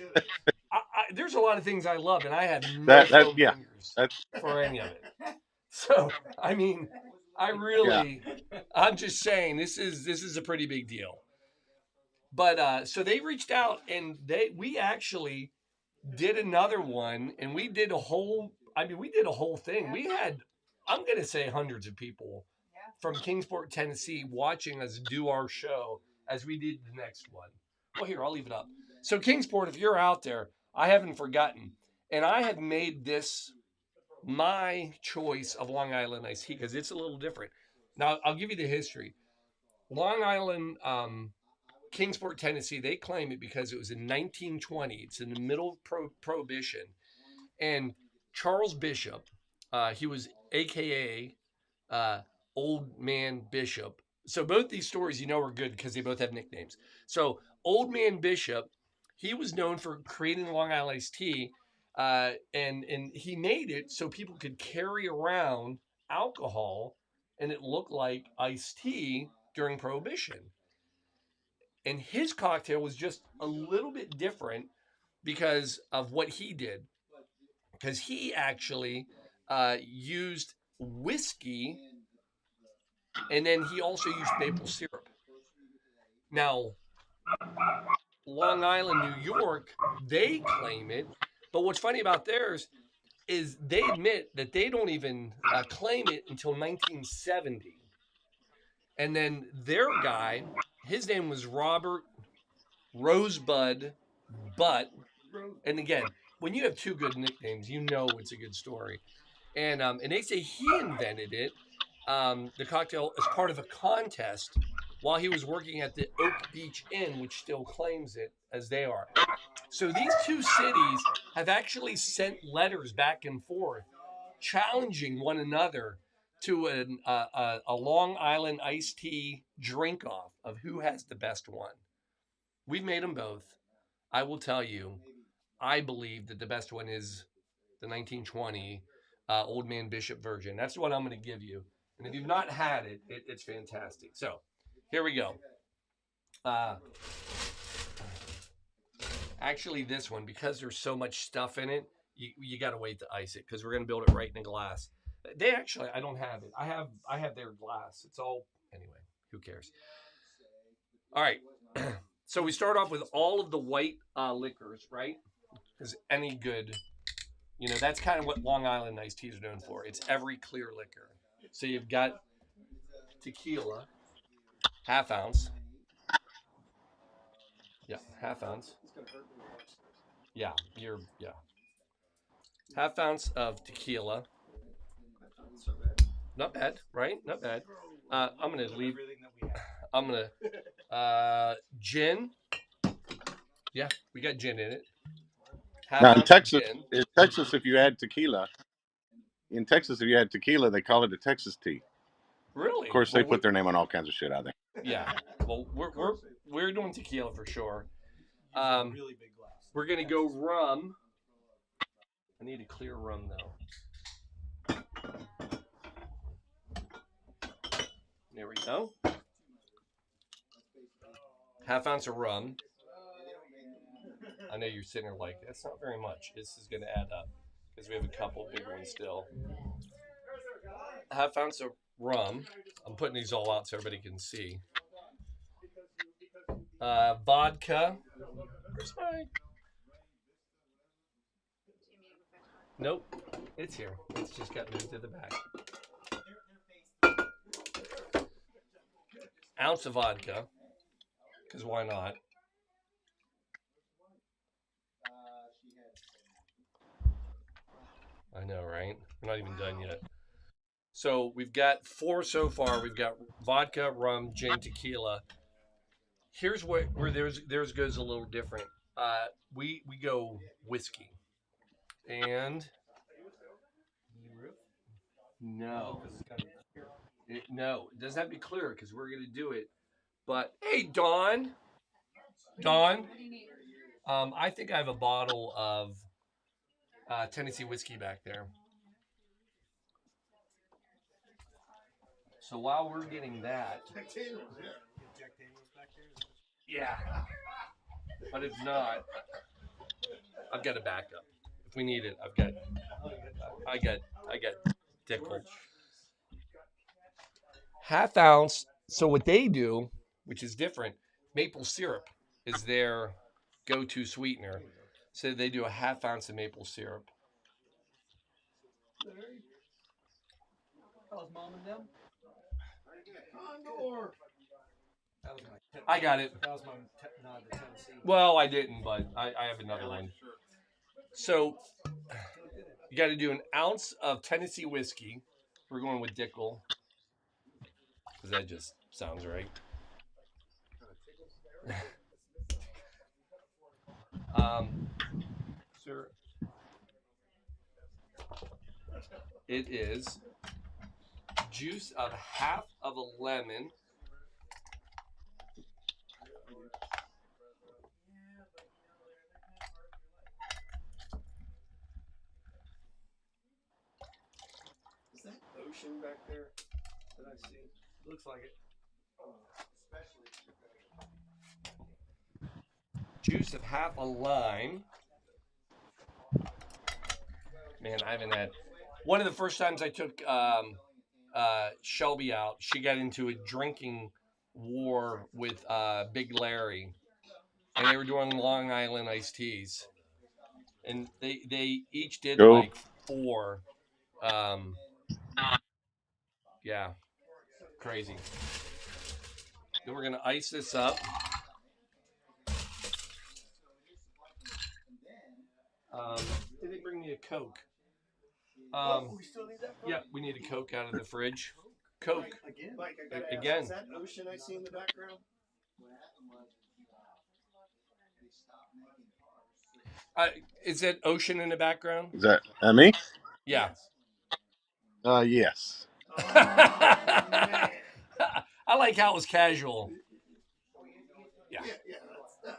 there's a lot of things I love, and I have no foam fingers for any of it. So I mean, I'm just saying this is a pretty big deal. But so they reached out, and we actually did another one, and we did a whole thing. We had, I'm going to say, hundreds of people from Kingsport, Tennessee, watching us do our show as we did the next one. Well, here, I'll leave it up. So Kingsport, if you're out there, I haven't forgotten. And I have made this my choice of Long Island iced tea because it's a little different. Now, I'll give you the history. Long Island, Kingsport, Tennessee, they claim it because it was in 1920. It's in the middle of Prohibition. And Charles Bishop, he was AKA Old Man Bishop. So both these stories, are good because they both have nicknames. So Old Man Bishop, he was known for creating Long Island iced tea, and he made it so people could carry around alcohol, and it looked like iced tea during Prohibition. And his cocktail was just a little bit different because of what he did. Because he actually used whiskey, and then he also used maple syrup. Now, Long Island, New York, they claim it But what's funny about theirs is they admit that they don't even claim it until 1970. And then their guy, his name was Robert Rosebud Butt. And again, when you have two good nicknames, you know it's a good story. And they say he invented it, the cocktail, as part of a contest while he was working at the Oak Beach Inn, which still claims it as they are. So these two cities have actually sent letters back and forth challenging one another to a Long Island iced tea drink off of who has the best one. We've made them both. I will tell you, I believe that the best one is the 1920 Old Man Bishop version. That's what I'm going to give you. And if you've not had it, it's fantastic. So here we go. Actually, this one, because there's so much stuff in it, you got to wait to ice it because we're going to build it right in a glass. They actually, I don't have it. I have their glass. It's all, anyway, who cares? All right. So we start off with all of the white liquors, right? Because any good, that's kind of what Long Island iced teas are known for. It's every clear liquor. So you've got tequila, half ounce. Yeah, half ounce. Yeah, half ounce of tequila. Not bad, right? Not bad. I'm going to leave. I'm going to, gin. Yeah, we got gin in it. Now in Texas, if you add tequila, they call it a Texas tea. Really? Of course, they put their name on all kinds of shit out there. Yeah. Well, we're doing tequila for sure. We're gonna go rum. I need a clear rum though. There we go. Half ounce of rum. I know you're sitting there like, that's not very much. This is going to add up because we have a couple big ones still. Half ounce of rum. I'm putting these all out so everybody can see. Vodka. Where's my... Nope. It's here. It's just got moved to the back. Ounce of vodka. Because why not? I know, right? We're not even done yet. So we've got 4 so far. We've got vodka, rum, gin, tequila. Here's where theirs goes a little different. We go whiskey. And no. No, it doesn't have to be clear because we're going to do it. But hey, Dawn. I think I have a bottle of Tennessee whiskey back there. So while we're getting that, yeah. But if not, I've got a backup. If we need it, I got Dickel. Half ounce. So what they do, which is different, maple syrup is their go-to sweetener. So they do a half ounce of maple syrup. How's mom and them? I got it. That was my nod to Tennessee. Well, I didn't, but I have another one. So you got to do an ounce of Tennessee whiskey. We're going with Dickel because that just sounds right. Sir, it is juice of half of a lemon. Is that ocean back there that I see? Looks like it. Juice of half a lime. Man, I haven't had. One of the first times I took Shelby out, she got into a drinking war with Big Larry, and they were doing Long Island iced teas. and they each did Cool. like 4. Yeah, crazy. Then we're gonna ice this up. Did they bring me a Coke? We still need that. Yeah, we need a Coke out of the fridge. Coke Again. Mike, I gotta again. ask, is that ocean I see in the background? Is that ocean in the background? Is that me? Yeah. Yes. I like how it was casual.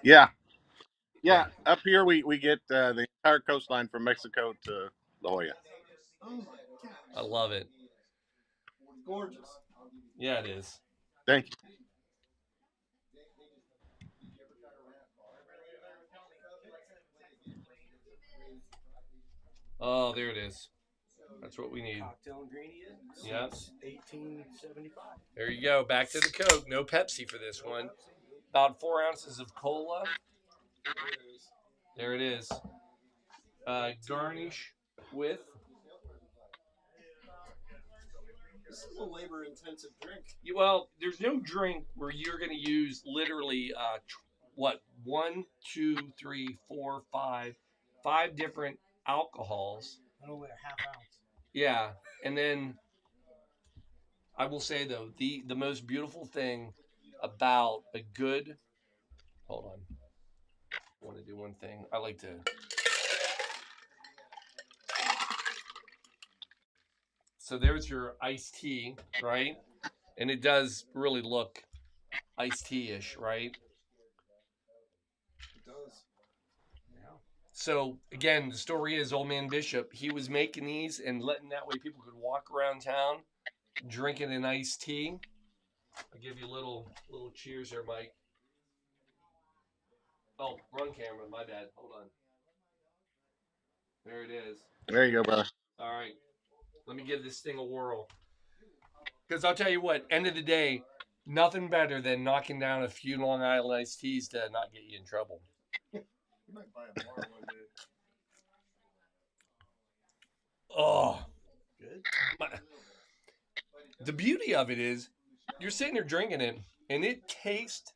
Yeah. Yeah. Up here, we get the entire coastline from Mexico to La Jolla. Oh my gosh. I love it. Gorgeous. Yeah, it is. Thank you. Oh, there it is. That's what we need. Cocktail ingredient. Yep. 1875. There you go. Back to the Coke. No Pepsi for this one. About 4 ounces of cola. There it is. Garnish with. This is a labor-intensive drink. Well, there's no drink where you're going to use literally what 1, 2, 3, 4, 5 different alcohols. I don't weigh a half ounce. Yeah, and then I will say though the most beautiful thing about a good. Hold on. I want to do one thing. I like to. So there's your iced tea, right? And it does really look iced tea-ish, right? It does. So again, the story is Old Man Bishop. He was making these and letting that way people could walk around town, drinking an iced tea. I'll give you a little cheers there, Mike. Oh, wrong camera. My bad. Hold on. There it is. There you go, brother. All right. Let me give this thing a whirl. Because I'll tell you what, end of the day, nothing better than knocking down a few Long Island iced teas to not get you in trouble. You might buy a bar one day. Oh. Good. The beauty of it is you're sitting there drinking it, and it tastes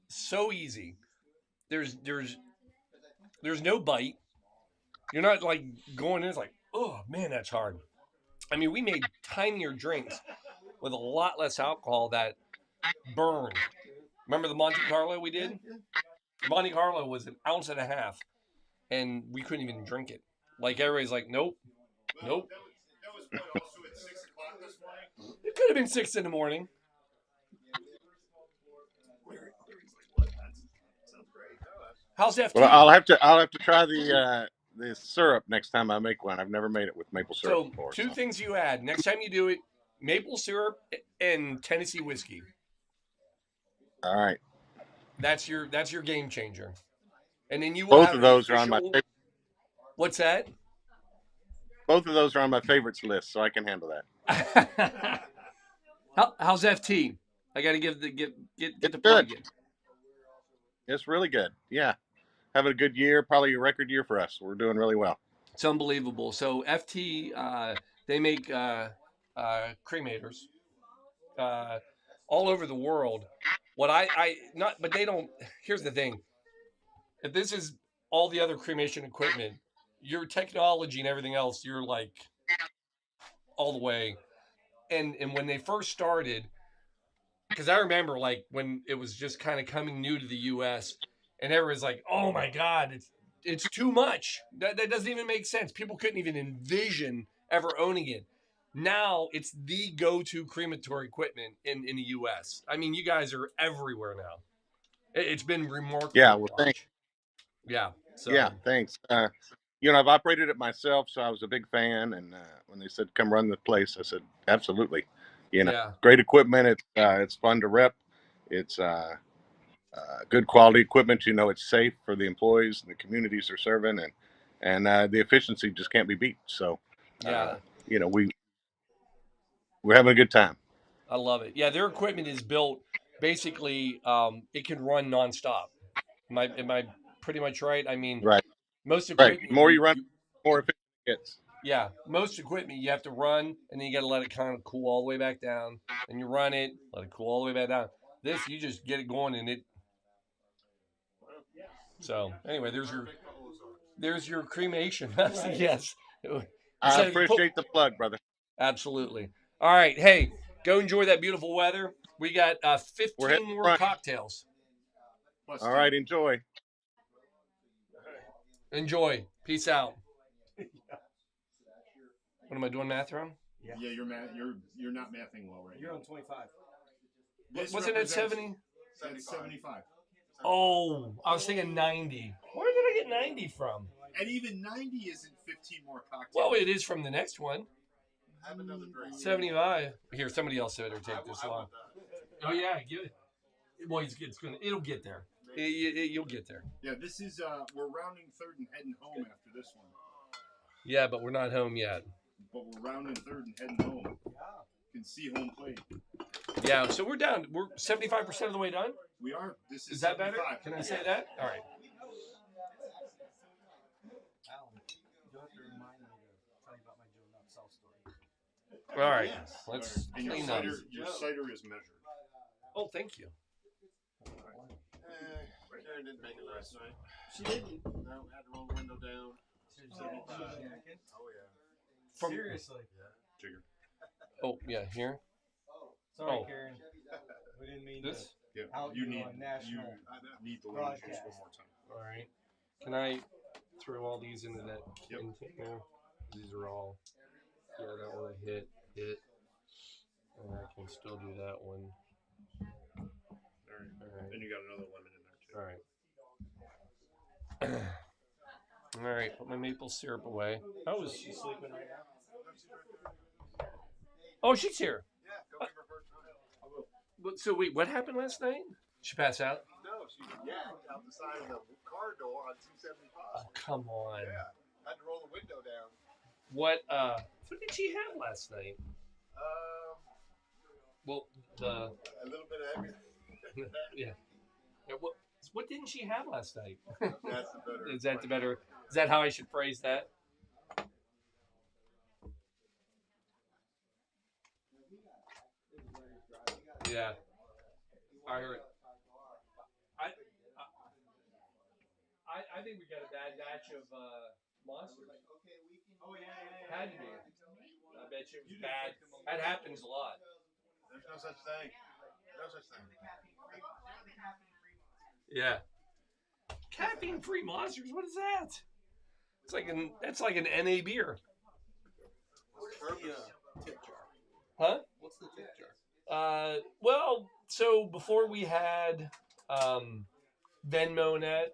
so easy. There's no bite. You're not like going in, it's like, oh, man, that's hard. I mean, we made tinier drinks with a lot less alcohol that burned. Remember the Monte Carlo we did? Monte Carlo was 1.5 ounces, and we couldn't even drink it. Like, everybody's like, nope. That was what, also at 6 o'clock this morning? It could have been 6 in the morning. How's FT? Well, I'll have to try the syrup next time I make one. I've never made it with maple syrup before. Two things you add. Next time you do it, maple syrup and Tennessee whiskey. All right. That's your game changer. And then you will Both have of those official... are on my favorite. What's that? Both of those are on my favorites list, so I can handle that. How's FT? I got to get the good. plug in. It's really good. Yeah. Having a good year, probably a record year for us. We're doing really well. It's unbelievable. So FT, they make cremators all over the world. What but they don't. Here's the thing. If this is all the other cremation equipment, your technology and everything else, you're like all the way. And when they first started, because I remember like when it was just kind of coming new to the U.S. and everyone's like, "Oh my God, it's too much. That doesn't even make sense." People couldn't even envision ever owning it. Now it's the go-to crematory equipment in the U.S. I mean, you guys are everywhere now. It's been remarkable. Yeah, well, thanks. Yeah. So. Yeah, thanks. I've operated it myself, so I was a big fan. And when they said come run the place, I said absolutely. Great equipment. It's fun to rep. It's good quality equipment. It's safe for the employees and the communities they're serving, and the efficiency just can't be beat. So, we're having a good time. I love it. Yeah, their equipment is built basically. It can run nonstop. Am I pretty much right? I mean, right. Most Right. equipment, The more you run, more efficient it gets. yeah, most equipment you have to run, and then you got to let it kind of cool all the way back down. Then you run it, let it cool all the way back down. This, you just get it going, and it. So anyway, there's your cremation. Yes. I appreciate the plug, brother. Absolutely. All right, hey, go enjoy that beautiful weather. We got 15 more cocktails. All right, enjoy. Enjoy. Peace out. What am I doing math wrong? Yeah, you're not mathing well right now. You're on 25. Wasn't it 70? 75. Oh, I was thinking 90. Where did I get 90 from? And even 90 isn't 15 more cocktails. Well, it is from the next one. Have another drink. 75. Here, somebody else better take this long. Oh yeah, give it. Well, it'll get there. You'll get there. Yeah, this is we're rounding third and heading home after this one. Yeah, but we're not home yet. But we're rounding third and heading home. You can see home plate. Yeah, so we're down. We're 75% of the way done. We are. This Is that 75. better? Can I say that? All right. You'll have to remind me to tell you about my Joe Nutsell story. All right. Yes. Let's And clean up. your cider is measured. Oh, thank you. Karen didn't make it last night. She didn't. No, had to roll the window down. Oh, yeah. Seriously. Yeah. Jigger. Oh, yeah, here. Sorry, Karen. We didn't mean This? Yeah. out You you need on national. need the lemon juice broadcast. one more time. All right. Can I throw all these into that Yep. container? These are all. Yeah, that one I hit. And I can still do that one. All right. Then you got another lemon in there too. All right. All right. Put my maple syrup away. Is she sleeping right now? Oh, she's here. Yeah, go give her first time. I will. So wait, what happened last night? She passed out? No, she yacked out the side of the car door on 275. Oh, come on. Yeah, had to roll the window down. What did she have last night? Well, A little bit of everything. yeah. What didn't she have last night? That's the better. Is that the better? Is that how I should phrase that? Yeah. I heard. I think we got a bad batch of monsters. Oh, yeah. Had to be. I bet you it was bad. That happens a lot. There's no such thing. No such thing. Yeah. Caffeine-free monsters. What is that? That's like an NA beer. What's the tip jar? Huh? What's the tip jar? Well, so before we had Venmo net.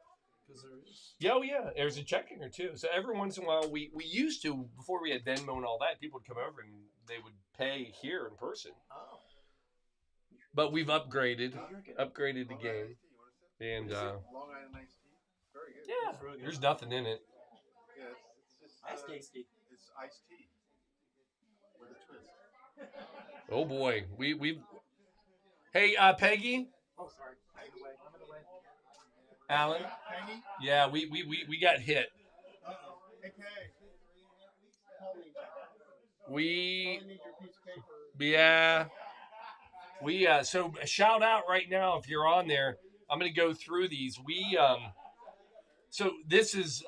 Yeah, oh yeah. There's a checking or two. So every once in a while, we used to, before we had Venmo and all that, people would come over and they would pay here in person. Oh. But we've upgraded the game. And Long Island iced tea. Very good. yeah, there's nothing in it. Yeah, it's just That's tasty. It's iced tea with a twist. Oh boy, we. Hey, Peggy. Oh, sorry. Alan. Peggy? Yeah, we got hit. Uh-oh. Hey, Peg. We need your piece of paper. yeah. We so shout out right now if you're on there. I'm gonna go through these. We so this is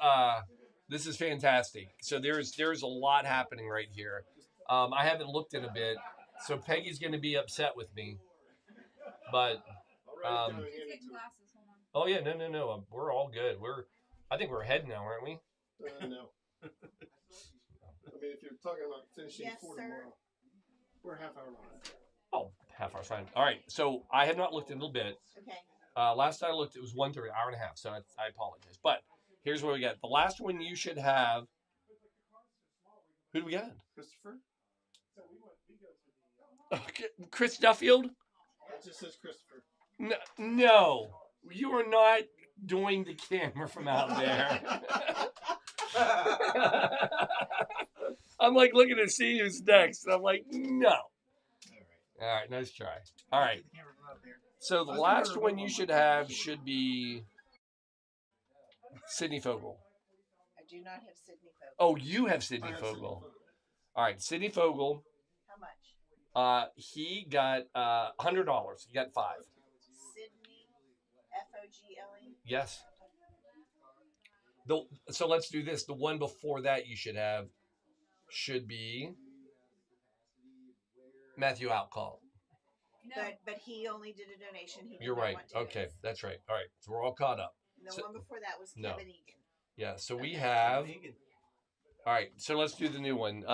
fantastic. So there's a lot happening right here. I haven't looked in a bit, so Peggy's gonna be upset with me. But oh yeah, no. We're all good. I think we're ahead now, aren't we? No. I mean, if you're talking about finishing for tomorrow, we're half hour behind. Oh, half hour's fine. All right. So I have not looked in a little bit. Okay. Last I looked, it was 1:30, hour and a half. So I apologize. But here's what we got. The last one you should have. Who do we got? Christopher? Okay. Chris Duffield? It just says Christopher. No. You are not doing the camera from out there. I'm like looking to see who's next. And I'm like, no. All right, nice try. All right. So the last one you should have should be Sydney Fogel. do not have Sydney Fogel. Oh, you have Sydney Fogel. All right, Sydney Fogel. How much? He got $100. He got 5. Sydney, Fogle. Yes. So let's do this. The one before that you should be Matthew Outcall. No. But he only did a donation. He You're right. Okay, that's right. All right, so we're all caught up. The one before that was Kevin Egan. Yeah, so we have. All right, so let's do the new one.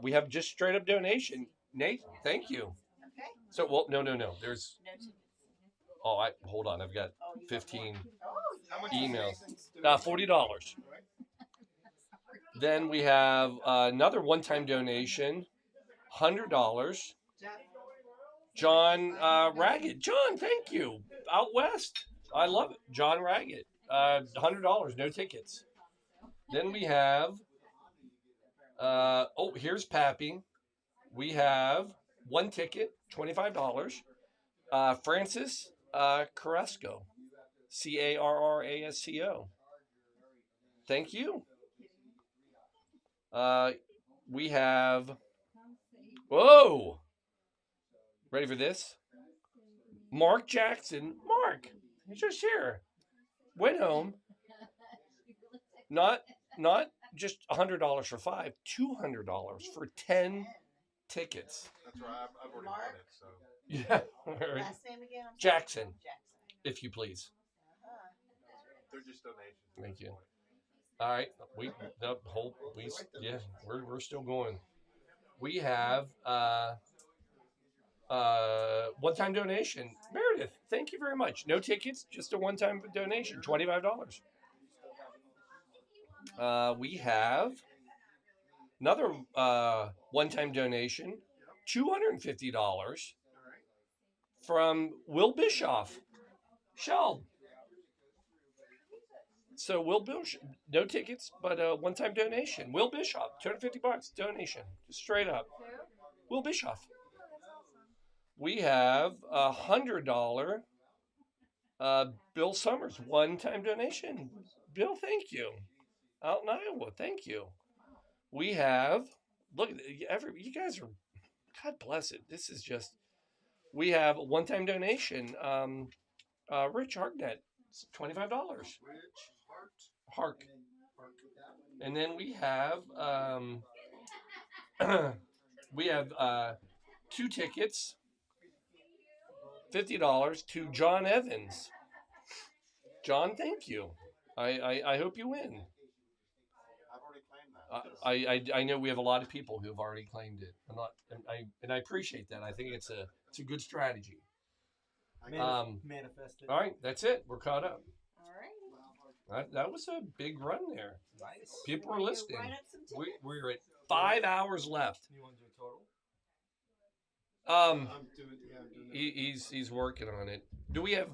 We have just straight up donation. Nate, thank you. Okay. So no. There's. Hold on. I've got 15 emails. $40. Then we have another one-time donation, $100. John Raggett. John, thank you. Out west. I love it. John Raggett. $100. No tickets. Then we have. Here's Pappy. We have 1 ticket, $25. Francis Carrasco. Carrasco. Thank you. We have. Whoa! Ready for this? Mark Jackson. Mark, he's just here. Went home. Not just $100 for 5, $200 for 10 tickets. That's right. I've already bought it. So. Yeah. Last name again? Jackson. If you please. They're just donations. Thank you. All right, we're still going. We have one-time donation. Meredith, thank you very much. No tickets, just a one-time donation, $25. We have another one-time donation, $250 from Will Bischoff. Shell. So Will Bischoff, no tickets, but a one-time donation. Will Bischoff, $250 donation, just straight up. Will Bischoff. We have $100 Bill Summers, one-time donation. Bill, thank you. Out in Iowa, thank you. We have, look, you guys are, God bless it. This is just, we have a one-time donation. Rich Hartnett, $25. Hark. And then we have 2 tickets, $50 to John Evans. John, thank you. I hope you win. I've already claimed that. I know we have a lot of people who have already claimed it. I appreciate that. I think it's a good strategy. Manifested. All right, that's it. We're caught up. All right. That was a big run there. Nice. People are listening. Write up some tickets. We're at 5 hours left. You want to do a total? I'm doing He's working on it. Do we have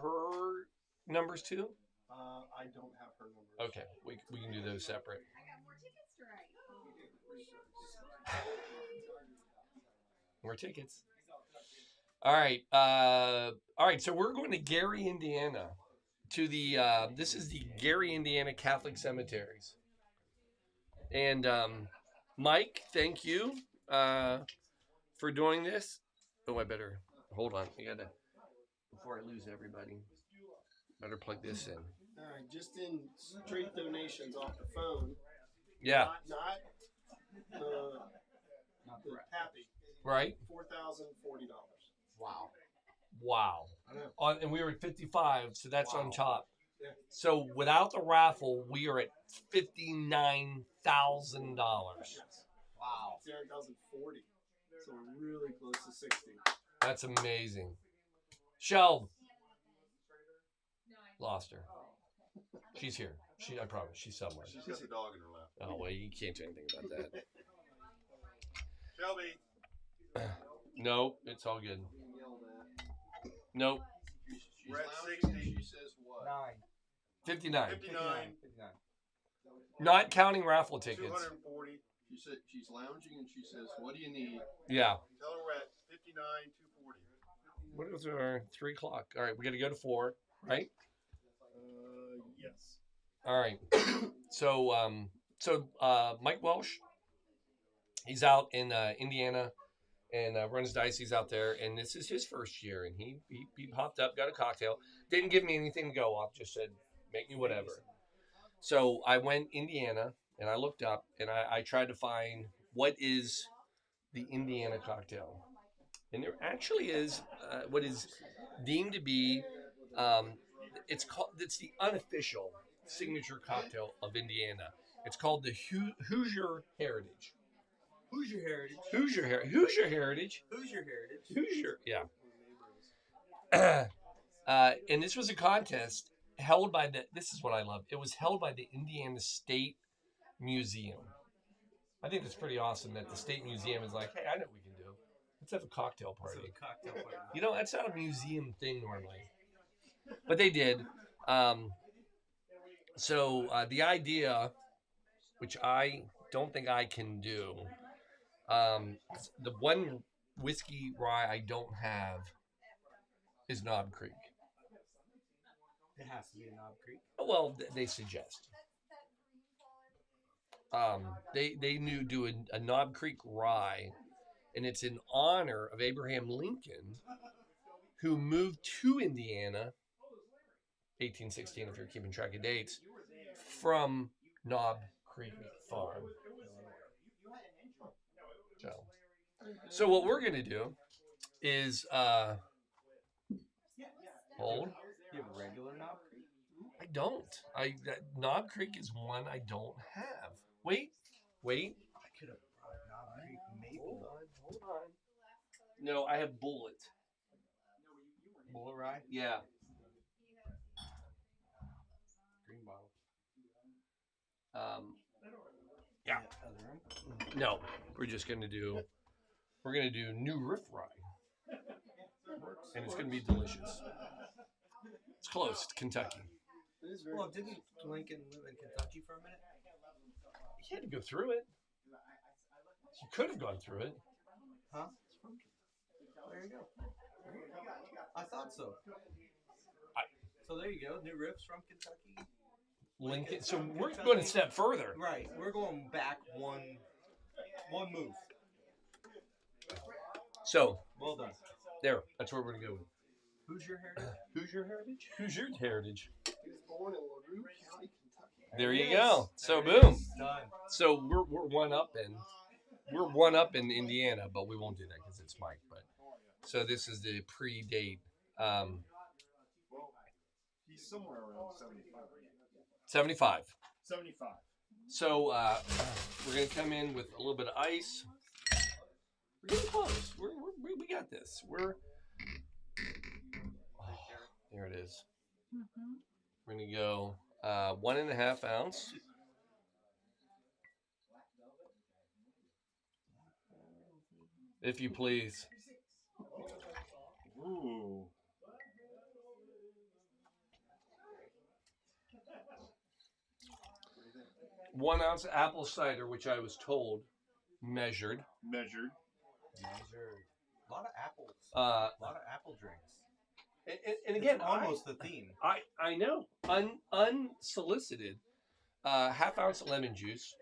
her numbers too? I don't have her numbers. Okay, we can do those separate. I got more tickets to write. More tickets. All right. So we're going to Gary, Indiana, to the this is the Gary, Indiana Catholic Cemeteries. And Mike, thank you for doing this. Oh, I better hold on. I gotta, before I lose everybody, better plug this in. All right, just in straight donations off the phone. Yeah. Not the Pappy. Right. $4,040. Wow. I know. And we were at 55, so that's on top. Yeah. So without the raffle, we are at $59,000. Wow. 59,040. So we're really close to 60. That's amazing. Shelb. Lost her. She's here. I promise. She's somewhere. She's got the dog in her lap. Oh, well, you can't do anything about that. Shelby. Nope, it's all good. Nope. We're at 60. She says what? 59. 59. Not counting raffle tickets. 240. She said she's lounging and she says, "What do you need?" Yeah. Tell her we're at 59, 240. What is our 3 o'clock? All right, we got to go to 4, right? Yes. All right. So Mike Welsh, he's out in Indiana and runs Dicey's out there, and this is his first year. And he popped up, got a cocktail, didn't give me anything to go off, just said, make me whatever. So I went Indiana, and I looked up, and I tried to find what is the Indiana cocktail. And there actually is what is deemed to be, it's the unofficial signature cocktail of Indiana. It's called the Hoosier Heritage. Hoosier Heritage. Hoosier Heritage. Hoosier Heritage. Hoosier, yeah. And this was a contest held by this is what I love. It was held by the Indiana State Museum. I think that's pretty awesome that the State Museum is like, hey, I know what we can do. Let's have a cocktail party. You know, that's not a museum thing normally. But they did. So the idea, which I don't think I can do, the one whiskey rye I don't have is Knob Creek. It has to be a Knob Creek. Well, they suggest. They do a Knob Creek rye, and it's in honor of Abraham Lincoln, who moved to Indiana, 1816, if you're keeping track of dates, from Knob Creek Farm. So what we're going to do is hold. You have a regular Knob Creek? I don't. Knob Creek is one I don't have. Wait. I could have brought Knob Creek maple. Hold on. No, I have Bullet. Bullet rye? Yeah. Green bottle. Yeah. No, we're gonna do New Riff Rye, and it's gonna be delicious. It's close to Kentucky. Well, didn't Lincoln live in Kentucky for a minute? He had to go through it. You could have gone through it. Huh? There you go. I thought so. So there you go. New riffs from Kentucky. Lincoln. So we're going a step further. Right. We're going back one move. So well done. There. That's where we're going to go with. Hoosier Heritage. Hoosier Heritage. Hoosier Heritage. He was born in LaRue County, Kentucky. There you go. So boom. Done. So we're one up in Indiana, but we won't do that because it's Mike. But so this is the pre-date. Well, he's somewhere around 75. 75. 75. So we're gonna come in with a little bit of ice. We're getting close. We got this. There it is. Mm-hmm. We're gonna go 1.5 ounce. If you please. Ooh. One ounce apple cider, which I was told measured. Measured. A lot of apples. A lot of apple drinks. And again, it's almost the theme. I know. Unsolicited. 1/2 ounce of lemon juice.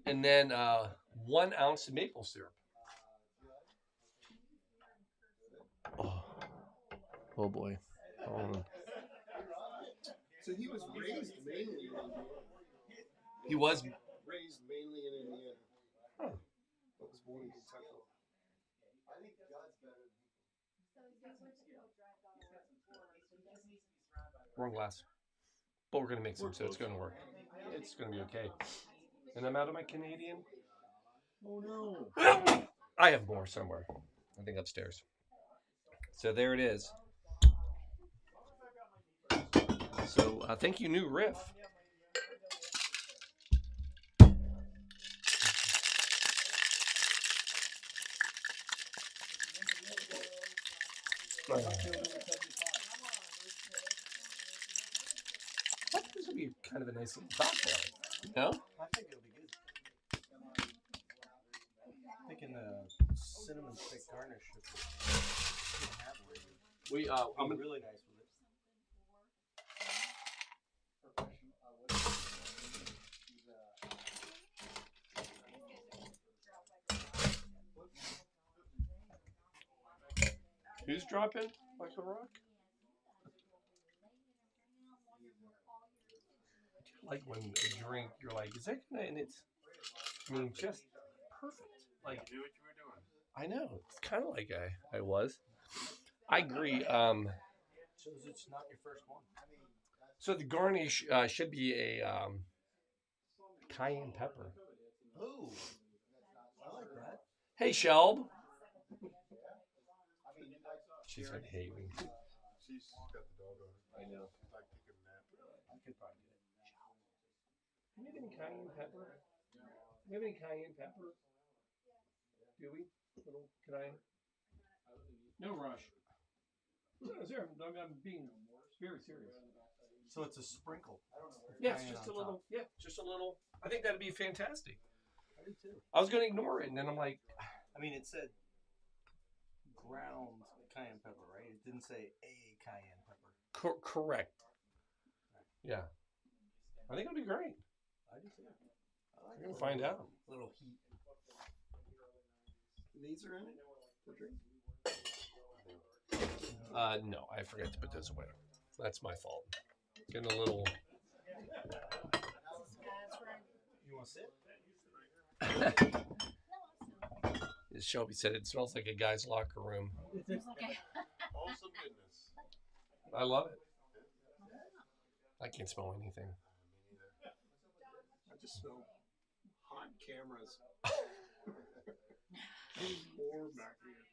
And then 1 ounce of maple syrup. Oh boy. So he was raised mainly in Indiana. He was raised mainly in Indiana. Huh. But was born in Kentucky. I think God's better than people. wrong glass. But we're going to mix them, so it's going to work. It's going to be okay. And I'm out of my Canadian. Oh, no. I have more somewhere. I think upstairs. So there it is. So thank you, New Riff. This would be kind of a nice little cocktail. No? I think it'll be good. cinnamon stick garnish. I'm really nice with it. Who's dropping like a rock? Like when a drink, you're like, is that gonna? And it's, I mean, just perfect. Like You knew what you were doing. I know it's kind of like I was. I agree. Shows it's not your first one. So the garnish should be a cayenne pepper. Oh, I like that. Hey, Shelb. She's gonna hate me. She's got the dog on her. I know. She's like taking a nap. I could probably do it. Do we have any cayenne pepper? Do we have any cayenne pepper? Do we? Can I? No rush. I'm being very serious. So it's a sprinkle. Yes, just a little. Yeah, just a little. I think that'd be fantastic. I do too. I was going to ignore it, and then I'm like, I mean, it said ground cayenne pepper, right? It didn't say a cayenne pepper. Correct. Yeah. I think it'll be great. I do too. We're going to find out. Little heat. These are in it? The drink? No, I forgot to put those away. That's my fault. Getting a little. You want to sit? As Shelby said, it smells like a guy's locker room. Wholesome goodness. I love it. I can't smell anything. I just smell hot cameras. It's warm back here.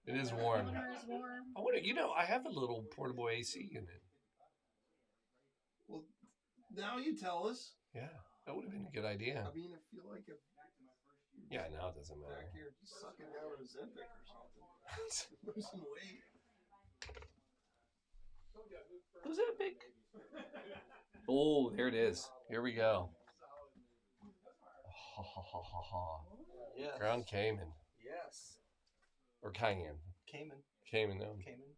It is warm. Is warm. I wonder, I have a little portable AC unit. Well, now you tell us. Yeah, that would have been a good idea. I mean, I feel like if Yeah, now it doesn't matter. back here sucking down a Ozempic or something, losing weight. Was that big? Oh, there it is. Here we go. Ha ha ha ha ha. Yes. Ground Cayman. Yes. Or Cayenne. Cayman. Cayman, no. Cayman.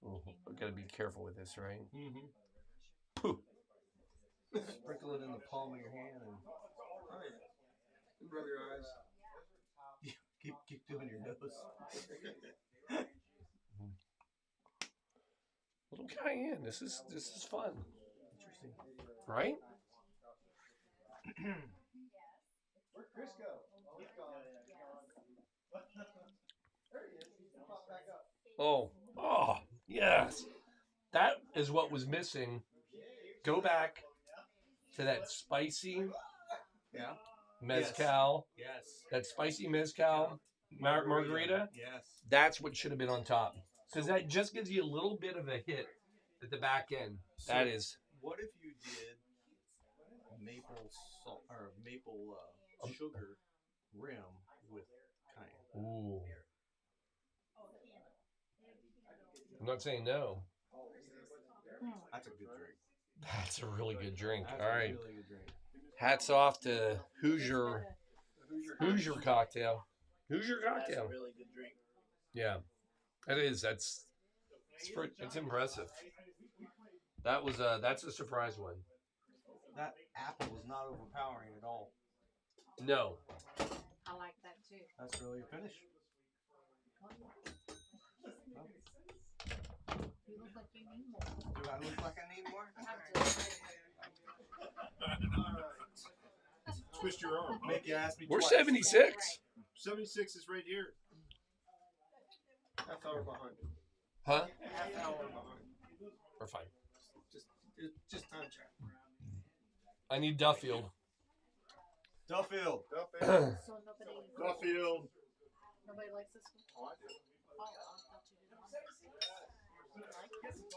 Okay. We've got to be careful with this, right? Mm-hmm. Pooh. Sprinkle it in the palm of your hand and Rub your eyes. keep doing your nose. Little Cayenne. This is fun. Interesting. Right? Where'd Chris go? Oh, he's gone. There he is. He's popped back up. Oh, yes. That is what was missing. Go back to that spicy mezcal. Yes. That spicy mezcal margarita. Yes. That's what should have been on top. Because that just gives you a little bit of a hit at the back end. So that is. What if you did maple salt or maple sugar rim with cayenne? Ooh. I'm not saying no. That's a good drink. That's a really good drink. That's All right. a really good drink. Hats off to Hoosier cocktail. Hoosier cocktail. That's a really good drink. Yeah, it is. It's impressive. That's a surprise one. That apple was not overpowering at all. No. I like that too. That's really a finish. You look like you need more. Do I look like I need more? Twist your arm. Make you ask me We're twice. 76. 76 is right here. Half hour behind. Huh? Half hour behind. We're fine. Just time check. I need Duffield. Duffield. So nobody Duffield. nobody likes this one? Oh, I do.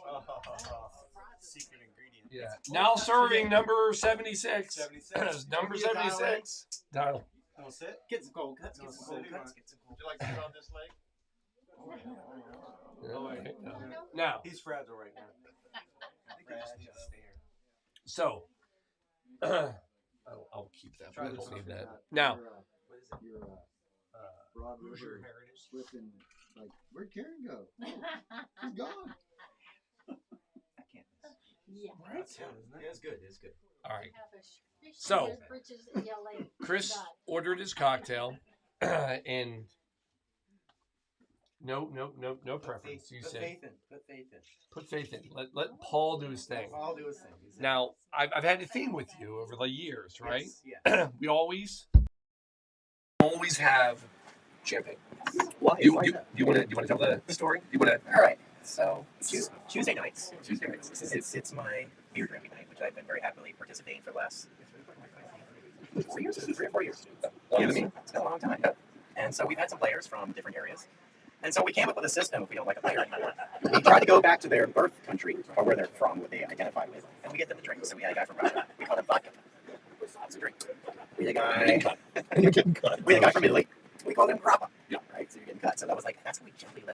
Oh, I thought you didn't. Secret ingredient. Yeah. Now serving number 76. 76. Number Give me a dial 76. Dial. Want to sit? Get some cold cuts. Get some cold cuts. Would you like to sit on this leg? Oh, wait. Now. He's fragile right now. I think I just need to stare. So. I'll keep that. I don't need that. Now. What is it? Broad Hoosier River heritage. slipping. Like, where'd Karen go? Oh, she's gone. I can't miss. Yeah. Right? Yeah, it's good. It's good. All right. So, Chris ordered his cocktail, and no preference. You Put say faith in. Put faith in. put faith in. Let Paul do his thing. I'll do his thing. Exactly. Now, I've had a theme with you over the years, right? Yes, yeah. We always have champagne. Why? Do you want to tell the story? Do you want to? All right. So Tuesday nights. It's my beer drinking night, which I've been very happily participating for the last 4 years, 3 or 4 years. Longer than me. It's been a long time. And so we've had some players from different areas. And so we came up with a system if we don't like a player anymore. We try to go back to their birth country or where they're from, what they identify with, and we get them to drink. So we had a guy from Russia. We called him vodka. That's a drink. We had a guy. We had a guy from Italy. We called him grappa. Right. So you're getting cut. So that was like that's what we gently let